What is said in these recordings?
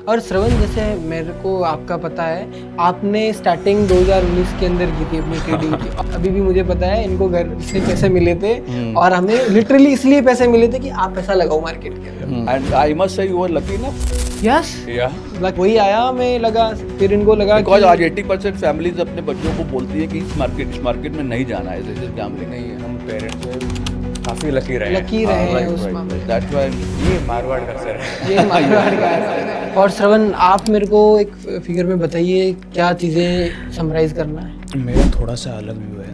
और श्रवण, जैसे मेरे को आपका पता है आपने स्टार्टिंग 2019 के अंदर की थी अपनी ट्रेडिंग की। अभी भी मुझे पता है इनको घर से पैसे मिले थे और हमें लिटरली इसलिए पैसे मिले थे कि आप पैसा लगाओ मार्केट के अंदर। And I must say you were lucky enough. Yes, Yeah. वही आया, मैं लगा, फिर इनको लगा Because कि आज 80% फैमिलीज अपने बच्चों को बोलती है कि इस मार्केट में नहीं जाना है, दिस इज गैम्बलिंग। नहीं, हम पेरेंट्स जो काफ़ी लकी रहे लकी रहे हैं उस मामले में। दैट्स व्हाई ये मारवाड़ का असर है। ये मारवाड़ का है। और श्रवण, आप मेरे को एक फिगर में बताइए क्या चीज़ें समराइज करना है। मेरा थोड़ा सा अलग व्यू है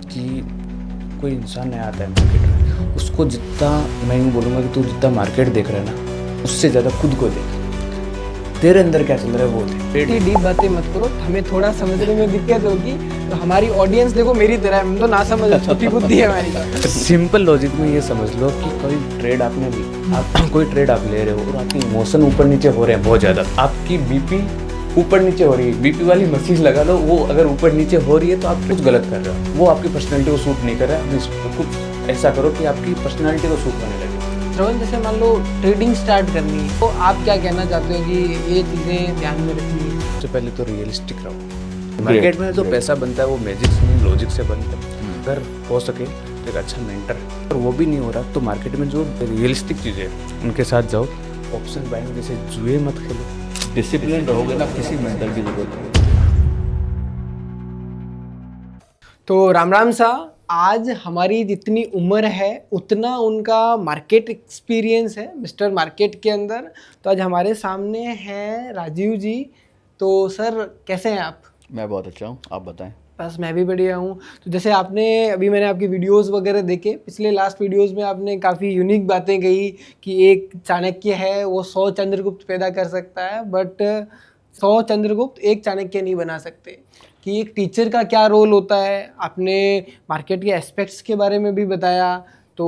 कि कोई इंसान नया आता है मार्केट में, उसको जितना, मैं यूँ बोलूँगा कि तू जितना मार्केट देख रहा है ना, उससे ज़्यादा खुद को देख। तेरे अंदर क्या चल रहा है वो देख। इतनी डीप बातें मत करो, हमें थोड़ा समझने में दिक्कत होगी। तो हमारी ऑडियंस देखो मेरी तरह है, हम तो ना समझ, छोटी बुद्धि है हमारी। सिंपल लॉजिक में ये समझ लो कि कोई ट्रेड आप ले रहे हो और आपके इमोशन ऊपर नीचे हो रहे हैं बहुत ज़्यादा, आपकी बीपी ऊपर नीचे हो रही है, बीपी वाली मशीन लगा लो, वो अगर ऊपर नीचे हो रही है तो आप कुछ गलत कर रहे हो, वो आपकी पर्सनैलिटी को सूट नहीं कर रहा है। कुछ ऐसा करो कि आपकी पर्सनैलिटी को सूट करने लगे। श्रवण, जैसे मान लो ट्रेडिंग स्टार्ट करनी है तो आप क्या कहना चाहते हो कि ये चीज़ें ध्यान में रखनी है? सबसे पहले तो रियलिस्टिक रहो। मार्केट में जो पैसा बनता है वो मैजिक से नहीं, लॉजिक से बनता है। अगर हो सके तो एक अच्छा मेंटर, और वो भी नहीं हो रहा तो मार्केट में जो रियलिस्टिक चीज़ें हैं उनके साथ जाओ। ऑप्शन बाइंग जैसे जुए मत खेलो। डिसिप्लिन रहोगे ना, किसी मेंटर की जरूरत नहीं। तो राम राम सा, आज हमारी जितनी उम्र है उतना उनका मार्केट एक्सपीरियंस है मिस्टर मार्केट के अंदर। तो आज हमारे सामने हैं राजीव जी। तो सर कैसे हैं आप? मैं बहुत अच्छा हूँ, आप बताएं। बस मैं भी बढ़िया हूँ। तो जैसे मैंने आपकी वीडियोस वगैरह देखे, पिछले लास्ट वीडियोस में आपने काफ़ी यूनिक बातें कही कि एक चाणक्य है वो 100 चंद्रगुप्त पैदा कर सकता है, बट 100 चंद्रगुप्त एक चाणक्य नहीं बना सकते। कि एक टीचर का क्या रोल होता है, आपने मार्केट के एस्पेक्ट्स के बारे में भी बताया। तो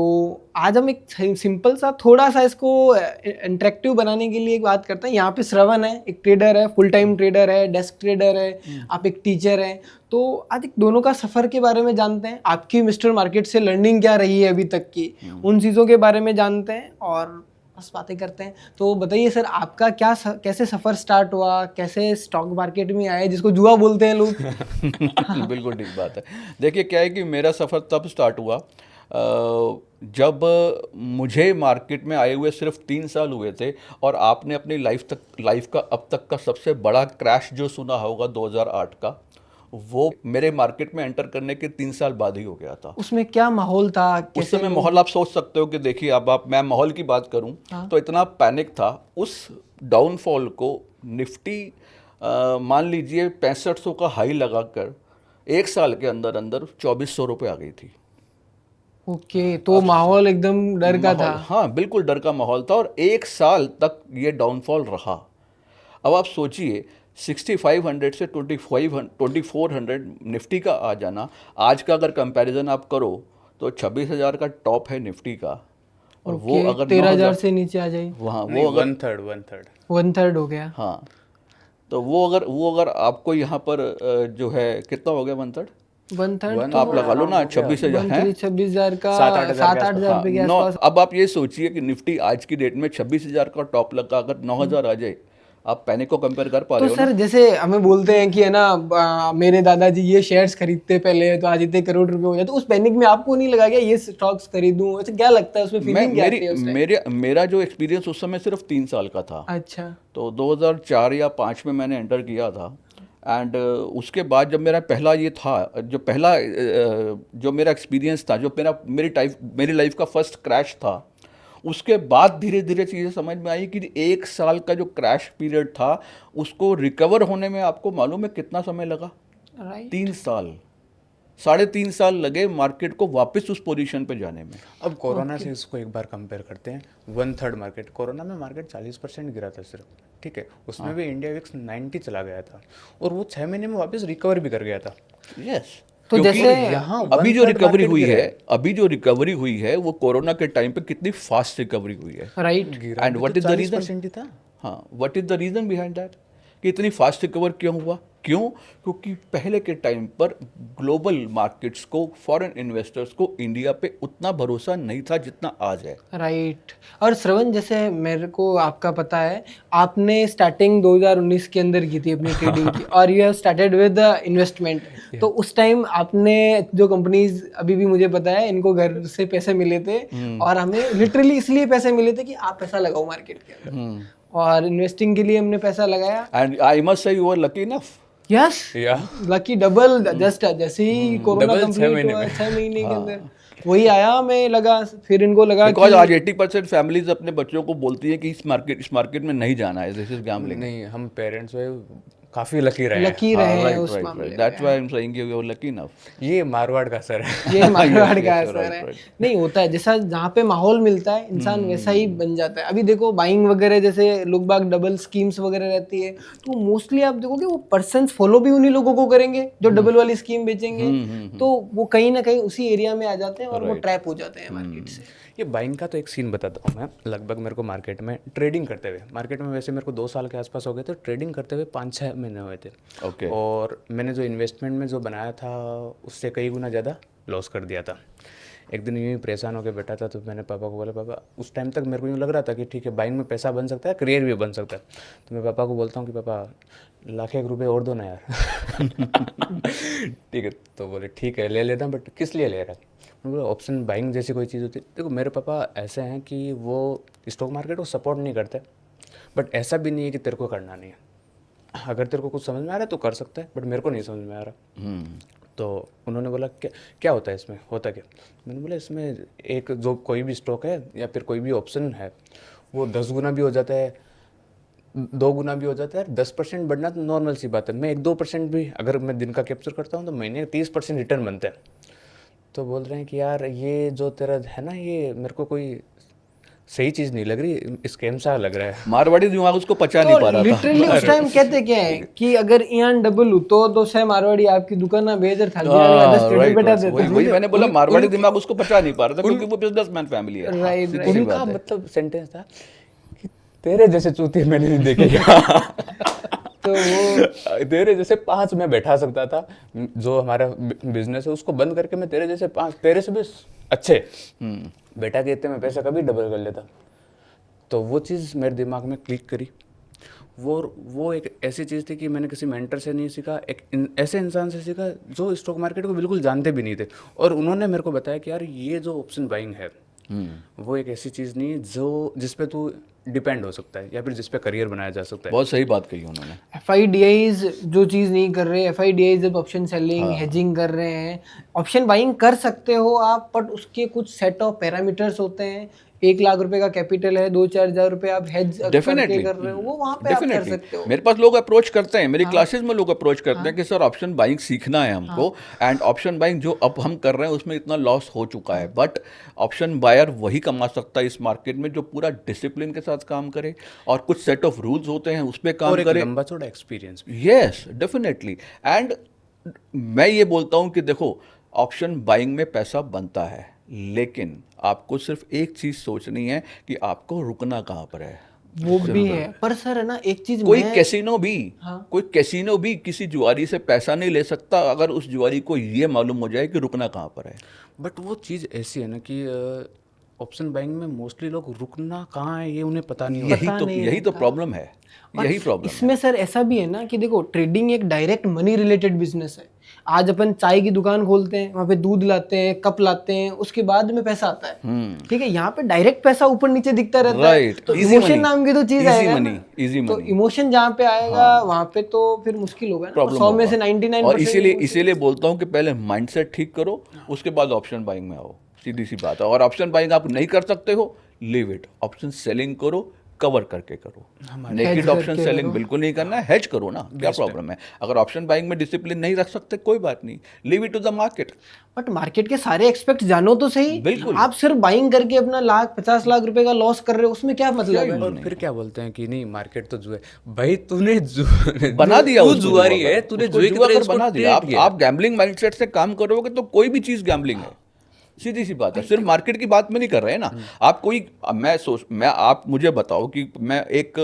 आज हम एक सिंपल सा थोड़ा सा इसको इंटरेक्टिव बनाने के लिए एक बात करते हैं। यहाँ पे श्रवण है, एक ट्रेडर है, फुल टाइम ट्रेडर है, डेस्क ट्रेडर है, आप एक टीचर हैं। तो आज एक दोनों का सफ़र के बारे में जानते हैं, आपकी मिस्टर मार्केट से लर्निंग क्या रही है अभी तक की, उन चीज़ों के बारे में जानते हैं और बस बातें करते हैं। तो बताइए सर, आपका कैसे सफ़र स्टार्ट हुआ, कैसे स्टॉक मार्केट में आए जिसको जुआ बोलते हैं लोग? बिल्कुल ठीक बात है। देखिए क्या है कि मेरा सफ़र तब स्टार्ट हुआ जब मुझे मार्केट में आए हुए सिर्फ 3 साल हुए थे, और आपने अपनी लाइफ का अब तक का सबसे बड़ा क्रैश जो सुना होगा 2008 का, वो मेरे मार्केट में एंटर करने के 3 साल बाद ही हो गया था। उसमें क्या माहौल था? उस समय माहौल आप सोच सकते हो कि देखिए, अब मैं माहौल की बात करूं तो इतना पैनिक था। उस डाउनफॉल को निफ्टी मान लीजिए 6500 का हाई लगाकर 1 साल के अंदर अंदर 2400 रुपये आ गई थी। ओके, तो माहौल एकदम डर का था। हाँ, बिल्कुल डर का माहौल था, और 1 साल तक ये डाउनफॉल रहा। अब आप सोचिए 6500 से 2400 निफ्टी का आ जाना, आज का अगर कंपैरिजन आप करो तो 26,000 का टॉप है निफ्टी का, और वो अगर 13,000 से नीचे आ जाए, वहाँ वो अगर वन थर्ड हो गया। हाँ, तो वो अगर आपको यहाँ पर जो है कितना हो गया, वन थर्ड आप लगा लो ना, 26,000 है, 26,000 का 7-8 हजार रुपये के हाँ, आसपास। अब आप ये सोचिए कि निफ्टी आज की डेट में 26,000 का टॉप लगा, अगर 9,000 आ जाए, आप पैनिक को कंपेयर कर पा रहे तो हो ना? सर जैसे हमें बोलते हैं कि है ना, मेरे दादाजी ये शेयर्स खरीदते पहले तो आज इतने करोड़ रुपए हो जाए, तो उस पैनिक में आपको नहीं लगा क्या ये स्टॉक्स खरीदूं? वैसे क्या लगता है उसमें, फीलिंग क्या आती है उस टाइम? मेरा जो एक्सपीरियंस उस समय सिर्फ 3 साल का था। अच्छा, तो 2004 या 5 में मैंने एंटर किया था, एंड उसके बाद जब मेरा पहला ये था, जो मेरा एक्सपीरियंस था, जो मेरी लाइफ का फर्स्ट क्रैश था, उसके बाद धीरे धीरे चीज़ें समझ में आई कि 1 साल का जो क्रैश पीरियड था उसको रिकवर होने में आपको मालूम है कितना समय लगा? राइट। 3 साल, 3.5 साल लगे मार्केट को वापस उस पोजीशन पे जाने में। अब कोरोना से इसको एक बार कंपेयर करते हैं। 1/3 मार्केट, कोरोना में मार्केट 40% गिरा था सिर्फ, ठीक है, उसमें भी इंडिया विक्स 90 चला गया था, और वो 6 महीने में वापस रिकवर भी कर गया था। यस, तो जैसे यहाँ अभी जो रिकवरी हुई है वो कोरोना के टाइम पे कितनी फास्ट रिकवरी हुई है। Right, and what is the reason? था। हाँ, what is the reason behind that? कि इतनी फास्ट रिकवर क्यों हुआ? क्यों? क्योंकि पहले के टाइम पर ग्लोबल मार्केट्स को, फॉरेन इन्वेस्टर्स को इंडिया पे उतना भरोसा नहीं था जितना आज है। राइट। और श्रवण, जैसे मेरे को आपका पता है, आपने स्टार्टिंग 2019 के अंदर की थी अपनी ट्रेडिंग की, और you have started with investment. तो उस टाइम आपने जो कंपनीज, अभी भी मुझे पता है, इनको घर से पैसे मिले थे और हमें लिटरली इसलिए पैसे मिले थे कि आप पैसा लगाओ मार्केट के अंदर, और इन्वेस्टिंग के लिए हमने पैसा लगाया। And I must say you are lucky enough. Yes, yeah lucky double. Just जैसे ही कोरोना Double 6 कंप्लीट महीने हुआ में। 6 महीने के अंदर वही आया, मैं लगा, फिर इनको लगा बिकॉज कि आज 80% फैमिलीज अपने बच्चों को बोलती है कि इस मार्केट में नहीं जाना है, दिस इज गैम्बलिंग। नहीं, हम पेरेंट्स हुए काफी लकी रहे हैं। लकी रहे हैं उस मामले में। That's why I am saying you are lucky enough. ये मारवाड़ का असर है। ये मारवाड़ Yes, का yes, असर right, है। right. नहीं, होता है, जैसा जहाँ पे माहौल मिलता है इंसान वैसा ही बन जाता है। अभी देखो बाइंग वगैरह, जैसे लोग बाग डबल स्कीम्स वगैरह रहती है, तो मोस्टली आप देखोगे वो पर्सन्स फॉलो भी उन्हीं लोगों को करेंगे जो डबल वाली स्कीम बेचेंगे, तो वो कहीं ना कहीं उसी एरिया में आ जाते हैं और वो ट्रैप हो जाते हैं मार्केट से। ये बाइंग का तो एक सीन बताता हूँ मैं। लगभग मेरे को मार्केट में ट्रेडिंग करते हुए, मार्केट में वैसे मेरे को 2 साल के आसपास हो गए थे, ट्रेडिंग करते हुए 5-6 महीने हुए थे। ओके। और मैंने जो इन्वेस्टमेंट में जो बनाया था उससे कई गुना ज़्यादा लॉस कर दिया था। एक दिन यूँ ही परेशान होकर बैठा था, तो मैंने पापा को बोला, पापा, उस टाइम तक मेरे को यूँ लग रहा था कि ठीक है बाइंग में पैसा बन सकता है, करियर भी बन सकता है। तो मैं पापा को बोलता हूँ कि पापा ₹1,00,000 और दो ना यार। ठीक है, तो बोले ठीक है ले लेना, बट किस लिए ले रहा है? मैंने बोला ऑप्शन बाइंग जैसी कोई चीज़ होती है। देखो मेरे पापा ऐसे हैं कि वो स्टॉक मार्केट को सपोर्ट नहीं करते, बट ऐसा भी नहीं है कि तेरे को करना नहीं है। अगर तेरे को कुछ समझ में आ रहा है तो कर सकता है, बट मेरे को नहीं समझ में आ रहा। तो उन्होंने बोला क्या क्या होता है इसमें, होता क्या? मैंने बोला इसमें एक जो कोई भी स्टॉक है या फिर कोई भी ऑप्शन है, वो 10 गुना भी हो जाता है, 2 गुना भी हो जाता है। 10% बढ़ना तो नॉर्मल सी बात है। मैं 1-2% भी अगर मैं दिन का कैप्चर करता हूँ तो महीने 30% रिटर्न बनते हैं। तो बोल रहे हैं कि यार ये जो तेरा है ना, ये मेरे को कोई सही चीज़ नहीं लग रही, स्कैम सा लग रहा है। मारवाड़ी दिमाग उसको पचा नहीं पा रहा था। लिटरली उस टाइम कहते क्या है कि अगर यहाँ डबल हो तो से मारवाड़ी आपकी दुकान ना बेहतर था, वही मैंने बोला, मारवाड़ी दिमाग उसको पचा नहीं पा रहा था क्योंकि वो बिजनेसमैन फैमिली है। राइट, सीधी सी उनका बात है। मतलब सेंटेंस था कि तेरे जैसे चूतिए मैंने नहीं देखे। तो वो तेरे जैसे 5 मैं बैठा सकता था, जो हमारा बिजनेस है उसको बंद करके मैं तेरे जैसे 5, तेरे से भी अच्छे बेटा के इतने में पैसा कभी डबल कर लेता। तो वो चीज़ मेरे दिमाग में क्लिक करी। वो एक ऐसी चीज़ थी कि मैंने किसी मेंटर से नहीं सीखा, एक ऐसे इंसान से सीखा जो स्टॉक मार्केट को बिल्कुल जानते भी नहीं थे, और उन्होंने मेरे को बताया कि यार ये जो ऑप्शन बाइंग है वो एक ऐसी चीज़ नहीं जो जिस पे तू डिपेंड हो सकता है या फिर जिस पे करियर बनाया जा सकता है। बहुत सही बात कही उन्होंने। FIDIs जो चीज़ नहीं कर रहे, FIDIs जब ऑप्शन सेलिंग हेजिंग कर रहे हैं, ऑप्शन बाइंग कर सकते हो आप, बट उसके कुछ सेट ऑफ पैरामीटर्स होते हैं। 1 लाख रुपए का कैपिटल है, 2-4 हज़ार रुपए आप हेज करके कर रहे हो, वो वहाँ पे आप कर सकते हो। मेरे पास लोग अप्रोच करते हैं, मेरी क्लासेस में लोग अप्रोच करते हैं कि सर ऑप्शन बाइंग सीखना है हमको, एंड ऑप्शन बाइंग जो अब हम कर रहे हैं उसमें इतना लॉस हो चुका है, बट ऑप्शन बायर वही कमा सकता है इस मार्केट में जो पूरा डिसिप्लिन के साथ काम करे और कुछ सेट ऑफ रूल्स होते हैं उस पर काम और एक करे। लंबा चौड़ा एक्सपीरियंस। Yes, definitely. एंड मैं ये बोलता हूँ कि देखो ऑप्शन बाइंग में पैसा बनता है, लेकिन आपको सिर्फ एक चीज़ सोचनी है कि आपको रुकना कहाँ पर है। वो भी है, पर सर है ना एक चीज कोई मैं, कैसीनो भी किसी जुआरी से पैसा नहीं ले सकता अगर उस जुआरी को ये मालूम हो जाए कि रुकना कहाँ पर है। बट वो चीज़ ऐसी है ना कि ऑप्शन बाइंग में मोस्टली लोग रुकना कहाँ है ये उन्हें पता नहीं होता। यही तो प्रॉब्लम है, यही प्रॉब्लम है। इसमें सर ऐसा भी है ना कि देखो ट्रेडिंग एक डायरेक्ट मनी रिलेटेड बिजनेस है। आज अपन चाय की दुकान खोलते हैं, वहाँ पे दूध लाते हैं, कप लाते हैं, उसके बाद में पैसा आता है, ठीक है। यहाँ पे डायरेक्ट पैसा ऊपर नीचे दिखता रहता है, तो इमोशन नाम की तो चीज आएगा ना, तो इमोशन जहाँ पे आएगा वहाँ पे तो फिर मुश्किल होगा ना। 100 में से 99%। और इसीलिए बोलता हूँ कि पहले माइंडसेट ठीक करो, उसके बाद ऑप्शन बाइंग में आओ, सीधी सी बात है। और ऑप्शन बाइंग आप नहीं कर सकते हो, लीव इट, ऑप्शन सेलिंग करो, कवर करके करो। नेकेड ऑप्शन सेलिंग बिल्कुल नहीं करना है, हेज करो ना, क्या प्रॉब्लम है। अगर ऑप्शन बाइंग में डिसिप्लिन नहीं रख सकते कोई बात नहीं, leave it to the market. But market के सारे एक्सपेक्ट जानो तो सही। बिल्कुल। आप सिर्फ बाइंग करके अपना 50 लाख रुपए का लॉस कर रहे हो, उसमें क्या मतलब है। और फिर क्या बोलते हैं कि नहीं मार्केट तो जुए, भाई तूने बना दिया, तू जुआरी है, तूने जुए की तरह बना दिया। आप गैम्बलिंग माइंडसेट से काम करोगे तो कोई भी चीज गैम्बलिंग है, सीधी सी बात है। सिर्फ मार्केट की बात में नहीं कर रहे हैं ना आप। कोई आप मुझे बताओ कि मैं एक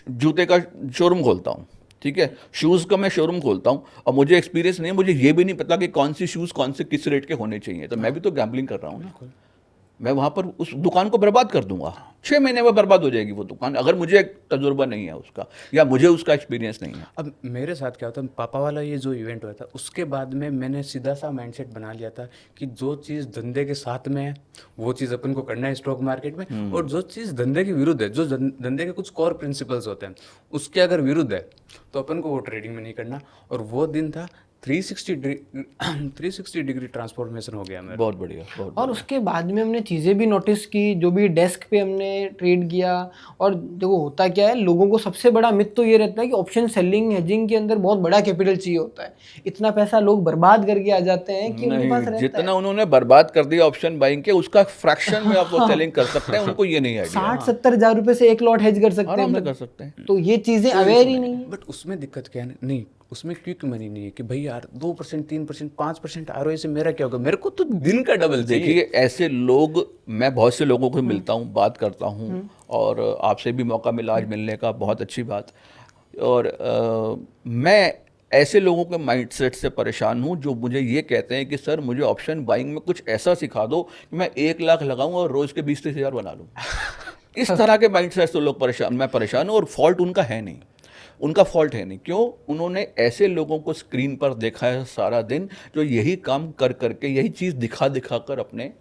जूते का शोरूम खोलता हूँ, ठीक है, शूज़ का मैं शोरूम खोलता हूँ और मुझे एक्सपीरियंस नहीं है, मुझे ये भी नहीं पता कि कौन सी शूज़ कौन से किस रेट के होने चाहिए, तो मैं भी तो गैम्बलिंग कर रहा हूँ ना। मैं वहाँ पर उस दुकान को बर्बाद कर दूंगा, 6 महीने में बर्बाद हो जाएगी वो दुकान, अगर मुझे तजुर्बा नहीं है उसका या मुझे उसका एक्सपीरियंस नहीं है। अब मेरे साथ क्या होता है, पापा वाला ये जो इवेंट हुआ था उसके बाद में मैंने सीधा सा माइंडसेट बना लिया था कि जो चीज़ धंधे के साथ में है वो चीज़ अपन को करना है स्टॉक मार्केट में, और जो चीज़ धंधे के विरुद्ध है, जो धंधे के कुछ कोर प्रिंसिपल्स होते हैं उसके अगर विरुद्ध है तो अपन को वो ट्रेडिंग में नहीं करना। और वो दिन था 360 डिग्री ट्रांसफॉर्मेशन हो गया मेरा। बहुत बढ़िया, बहुत और उसके बाद में हमने चीज़ें भी नोटिस की, जो भी डेस्क पे हमने ट्रेड किया। और देखो होता क्या है, लोगों को सबसे बड़ा मिथ तो ये रहता है कि ऑप्शन सेलिंग हेजिंग के अंदर बहुत बड़ा कैपिटल चाहिए होता है। इतना पैसा लोग बर्बाद करके आ जाते हैं कि उनके पास नहीं, रहता जितना है। उन्होंने बर्बाद कर दिया ऑप्शन बाइंग के, उसका फ्रैक्शन में आप वो सेलिंग कर सकते हैं, उनको ये नहीं आइडिया। 60-70 हज़ार रुपए से एक लॉट हेज कर सकते आराम से हैं, कर सकते हैं। तो ये चीज़ें अवेयर ही नहीं है। बट उसमें दिक्कत क्या है, नहीं उसमें क्विक मनी नहीं है कि भाई यार 2%, 3%, 5% आरओआई से मेरा क्या होगा, मेरे को तो दिन का डबल चाहिए। देखिए, ऐसे लोग, मैं बहुत से लोगों को मिलता हूँ, बात करता हूँ, और आपसे भी मौका मिला आज मिलने का, बहुत अच्छी बात। और मैं ऐसे लोगों के माइंडसेट से परेशान हूँ जो मुझे ये कहते हैं कि सर मुझे ऑप्शन बाइंग में कुछ ऐसा सिखा दो कि मैं 1 लाख लगाऊं और रोज़ के 20-30 हज़ार बना लूँ। इस तरह के माइंडसेट से लोग परेशान, मैं परेशान हूँ, और फॉल्ट उनका है नहीं, उनका फॉल्ट है नहीं। क्यों? उन्होंने ऐसे लोगों को स्क्रीन पर देखा है सारा दिन जो यही काम कर करके, यही चीज़ दिखा दिखा कर अपने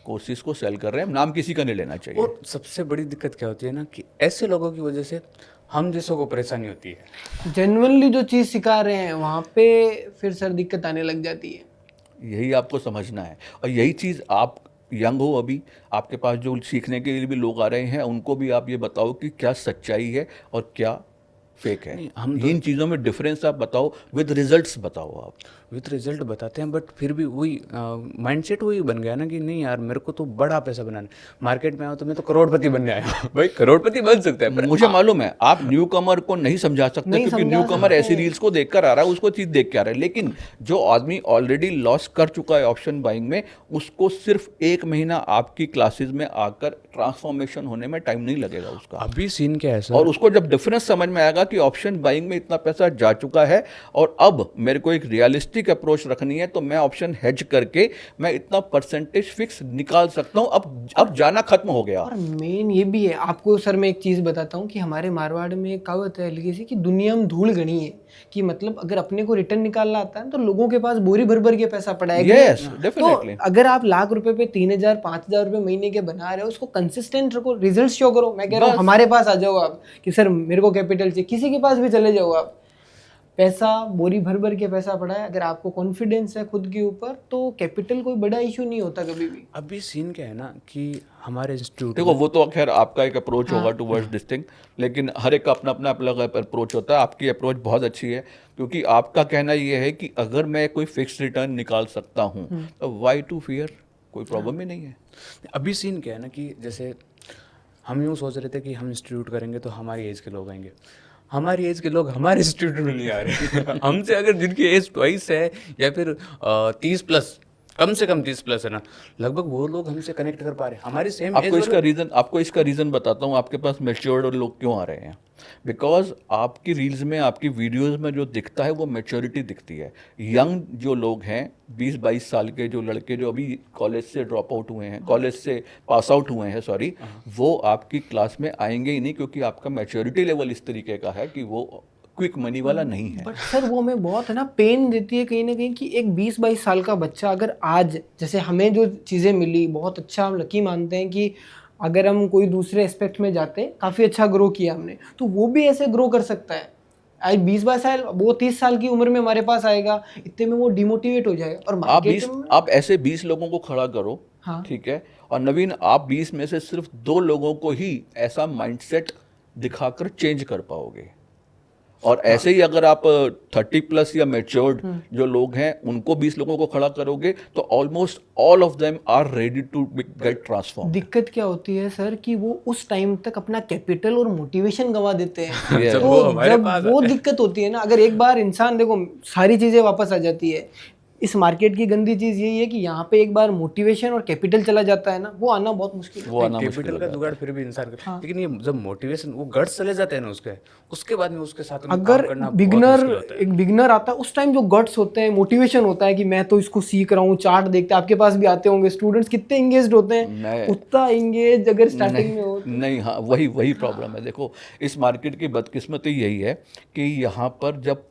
कोर्सेज को सेल कर रहे हैं। नाम किसी का नहीं लेना चाहिए। और सबसे बड़ी दिक्कत क्या होती है ना कि ऐसे लोगों की वजह से हम जैसों को परेशानी होती है। जेन्युइनली जो चीज़ सिखा रहे हैं वहाँ पे फिर सर दिक्कत आने लग जाती है। यही आपको समझना है, और यही चीज़ आप यंग हो अभी, आपके पास जो सीखने के लिए भी लोग आ रहे हैं, उनको भी आप ये बताओ कि क्या सच्चाई है और क्या फेक है। इन चीज़ों में डिफरेंस आप बताओ, विद रिजल्ट्स बताओ आप। विथ रिजल्ट बताते हैं, बट फिर भी वही माइंडसेट वही बन गया ना कि नहीं यार मेरे को तो बड़ा पैसा बनाना है, मार्केट में आओ तो मैं तो करोड़पति बनने आया हूँ। भाई करोड़पति बन सकता है, पर मुझे मालूम है आप न्यू कमर को नहीं समझा सकते, क्योंकि न्यू कमर ऐसी रील्स को देखकर आ रहा है, उसको चीज़ देख के आ रहा है। लेकिन जो आदमी ऑलरेडी लॉस कर चुका है ऑप्शन बाइंग में, उसको सिर्फ 1 महीना आपकी क्लासेस में आकर ट्रांसफॉर्मेशन होने में टाइम नहीं लगेगा उसका। अभी सीन क्या है सर, और उसको जब डिफरेंस समझ में आएगा कि ऑप्शन बाइंग में इतना पैसा जा चुका है और अब मेरे को एक रियलिस्टिक अप्रोच रखनी है, तो मैं ऑप्शन हेज करके मैं इतना परसेंटेज फिक्स निकाल सकता हूं। अब जाना खत्म हो गया। और मेन ये भी है, आपको सर मैं एक चीज़ बताता हूँ कि हमारे मारवाड़ में एक कहावत है हल्की सी कि दुनिया में धूल गणी है, कि मतलब अगर अपने को रिटर्न निकालना आता है तो लोगों के पास बोरी भर भर के पैसा पड़ा है। Yes, definitely. तो अगर आप लाख रुपए पे 3,000-5,000 रुपए महीने के बना रहे हो, उसको कंसिस्टेंट रखो, रिजल्ट शो करो। मैं कह रहा हूँ हमारे पास आ जाओ आप कि सर मेरे को कैपिटल चाहिए, किसी के पास भी चले जाओ आप, पैसा बोरी भर भर के पैसा पड़ा है। अगर आपको कॉन्फिडेंस है खुद के ऊपर तो कैपिटल कोई बड़ा इशू नहीं होता कभी भी। अभी सीन क्या है ना कि हमारे इंस्टीट्यूट देखो, वो तो खैर आपका एक अप्रोच होगा टुवर्ड्स दिस थिंग, लेकिन हर एक का अपना अपना अलग अप्रोच होता है। आपकी अप्रोच बहुत अच्छी है, क्योंकि आपका कहना ये है कि अगर मैं कोई फिक्स रिटर्न निकाल सकता हूँ तो वाई टू फियर, कोई प्रॉब्लम ही नहीं है। अभी सीन क्या है ना कि जैसे हम यूँ सोच रहे थे कि हम इंस्टीट्यूट करेंगे तो हमारी एज के लोग आएंगे, हमारी एज के लोग हमारे इंस्टीट्यूट में नहीं आ रहे। हमसे अगर जिनकी एज 22 है या फिर 30 प्लस, कम से कम 30 प्लस है ना, लगभग वो लोग हमसे कनेक्ट कर पा रहे हैं हमारी सेम एज। आपको इसका रीज़न बताता हूँ आपके पास मैच्योर्ड लोग क्यों आ रहे हैं। बिकॉज आपकी रील्स में, आपकी वीडियोस में जो दिखता है वो मैच्योरिटी दिखती है। यंग जो लोग हैं, 20-22 साल के जो लड़के जो अभी कॉलेज से ड्रॉप आउट हुए हैं, कॉलेज से पास आउट हुए हैं सॉरी, वो आपकी क्लास में आएंगे ही नहीं, क्योंकि आपका मैच्योरिटी लेवल इस तरीके का है कि वो क्विक मनी वाला नहीं है। बट सर वो हमें बहुत है ना पेन देती है कहीं ना कहीं कि एक 20-22 साल का बच्चा अगर आज जैसे हमें जो चीज़ें मिली, बहुत अच्छा हम लकी मानते हैं कि अगर हम कोई दूसरे एस्पेक्ट में जाते काफ़ी अच्छा ग्रो किया हमने, तो वो भी ऐसे ग्रो कर सकता है। आज 20-22 साल, वो 30 साल की उम्र में हमारे पास आएगा, इतने में वो डिमोटिवेट हो जाएगा। और आप ऐसे 20 लोगों को खड़ा करो, हाँ। ठीक है, और नवीन आप 20 में से सिर्फ 2 लोगों को ही ऐसा माइंडसेट दिखाकर चेंज कर पाओगे। और ऐसे ही अगर आप 30 प्लस या मैच्योर्ड जो लोग हैं उनको 20 लोगों को खड़ा करोगे तो almost all of them are ready to get transform. दिक्कत क्या होती है सर कि वो उस टाइम तक अपना कैपिटल और मोटिवेशन गंवा देते हैं। Yes. तो जब वो दिक्कत होती है ना, अगर एक बार इंसान देखो सारी चीजें वापस आ जाती है, इस मार्केट की गंदी चीज़ यही है कि यहाँ पे एक बार मोटिवेशन और कैपिटल चला जाता है ना, वो आना बहुत मुश्किल है। वो आना मुश्किल कैपिटल हो का जाता जुगाड़ फिर भी इंसान कर, लेकिन ये जब मोटिवेशन वो गट्स चले जाते हैं ना उसके बाद में उसके साथ में काम अगर करना बहुत बिगनर मुश्किल होता है। एक बिगनर आता है उस टाइम जो गट्स होते हैं, मोटिवेशन होता है कि मैं तो इसको सीख रहा हूँ, चार्ट देखते हैं, आपके पास भी आते होंगे स्टूडेंट्स, कितने एंगेज्ड होते हैं, मैं- उतना एंगेज अगर स्टार्टिंग में हो नहीं, हाँ वही प्रॉब्लम है। देखो इस मार्केट की बदकिस्मती यही है कि यहाँ पर जब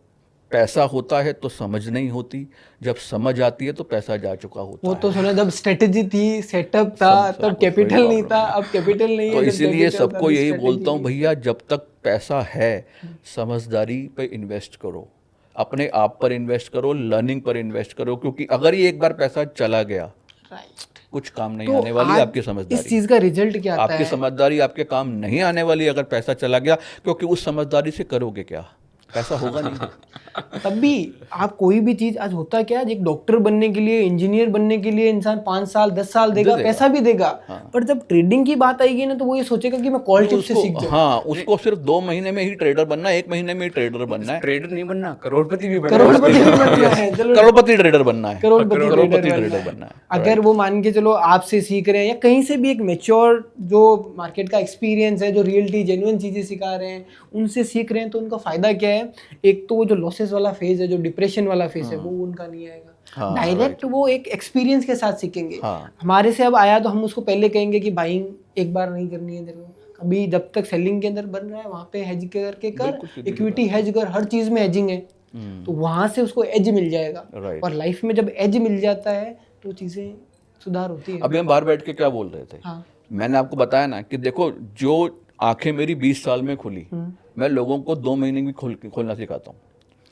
पैसा होता है तो समझ नहीं होती, जब समझ आती है तो पैसा जा चुका होता वो है। तो सुना जब स्ट्रेटेजी थी, सेटअप था, सब तब कुछ कैपिटल वही नहीं था, problem है। अब कैपिटल नहीं है, तो जब इसीलिए capital था, सबको तो यही strategy बोलता हूँ, नहीं। भैया जब तक पैसा है समझदारी पे इन्वेस्ट करो, अपने आप पर इन्वेस्ट करो, लर्निंग पर इन्वेस्ट करो, क्योंकि अगर ये एक बार पैसा चला गया Right. कुछ काम नहीं तो आने वाली आज आपकी इस समझदारी। चीज का रिजल्ट क्या आता आपकी है? समझदारी आपके काम नहीं आने वाली अगर पैसा चला गया, क्योंकि उस समझदारी से करोगे क्या, पैसा होगा नहीं। तब भी आप कोई भी चीज, आज होता क्या है, एक डॉक्टर बनने के लिए, इंजीनियर बनने के लिए इंसान 5 साल 10 साल देगा, पैसा भी देगा, पर जब ट्रेडिंग की बात आएगी ना तो वो ये सोचेगा कि मैं कॉल टिप से सीख जाऊं। हाँ, उसको सिर्फ 2 महीने में ही ट्रेडर बनना है, 1 महीने में ही ट्रेडर बनना है, ट्रेडर नहीं बनना, करोड़पति भी बनना करोड़पति भी बनना है, चलो करोड़पति ट्रेडर बनना है, करोड़पति ट्रेडर बनना है। अगर वो मान के चलो आपसे सीख रहे हैं या कहीं से भी एक मेच्योर जो मार्केट का एक्सपीरियंस है, जो रियलिटी जेन्युइन चीजें सिखा रहे हैं, उनसे सीख रहे हैं, तो उनका फायदा क्या है? एक तो वो जो लॉसेस वाला फेज है, जो डिप्रेशन वाला फेज है, वो उनका नहीं आएगा। डायरेक्ट वो एक एक्सपीरियंस के साथ सीखेंगे। हमारे से अब आया तो हम उसको पहले कहेंगे कि बाइंग एक बार नहीं करनी है तेरे को, अभी जब तक सेलिंग के अंदर बन रहा है वहाँ पे हेज करके कर, इक्विटी हेज कर, हर चीज में हेजिंग है, तो वहां से उसको एज मिल जाएगा। और लाइफ में जब एज मिल जाता है तो चीजें सुधार होती है। अभी हम बाहर बैठ के क्या बोल रहे थे, हाँ। मैंने आपको बताया ना कि देखो जो आंखें मेरी 20 साल में खुली, मैं लोगों को 2 महीने में खोलना सिखाता हूँ।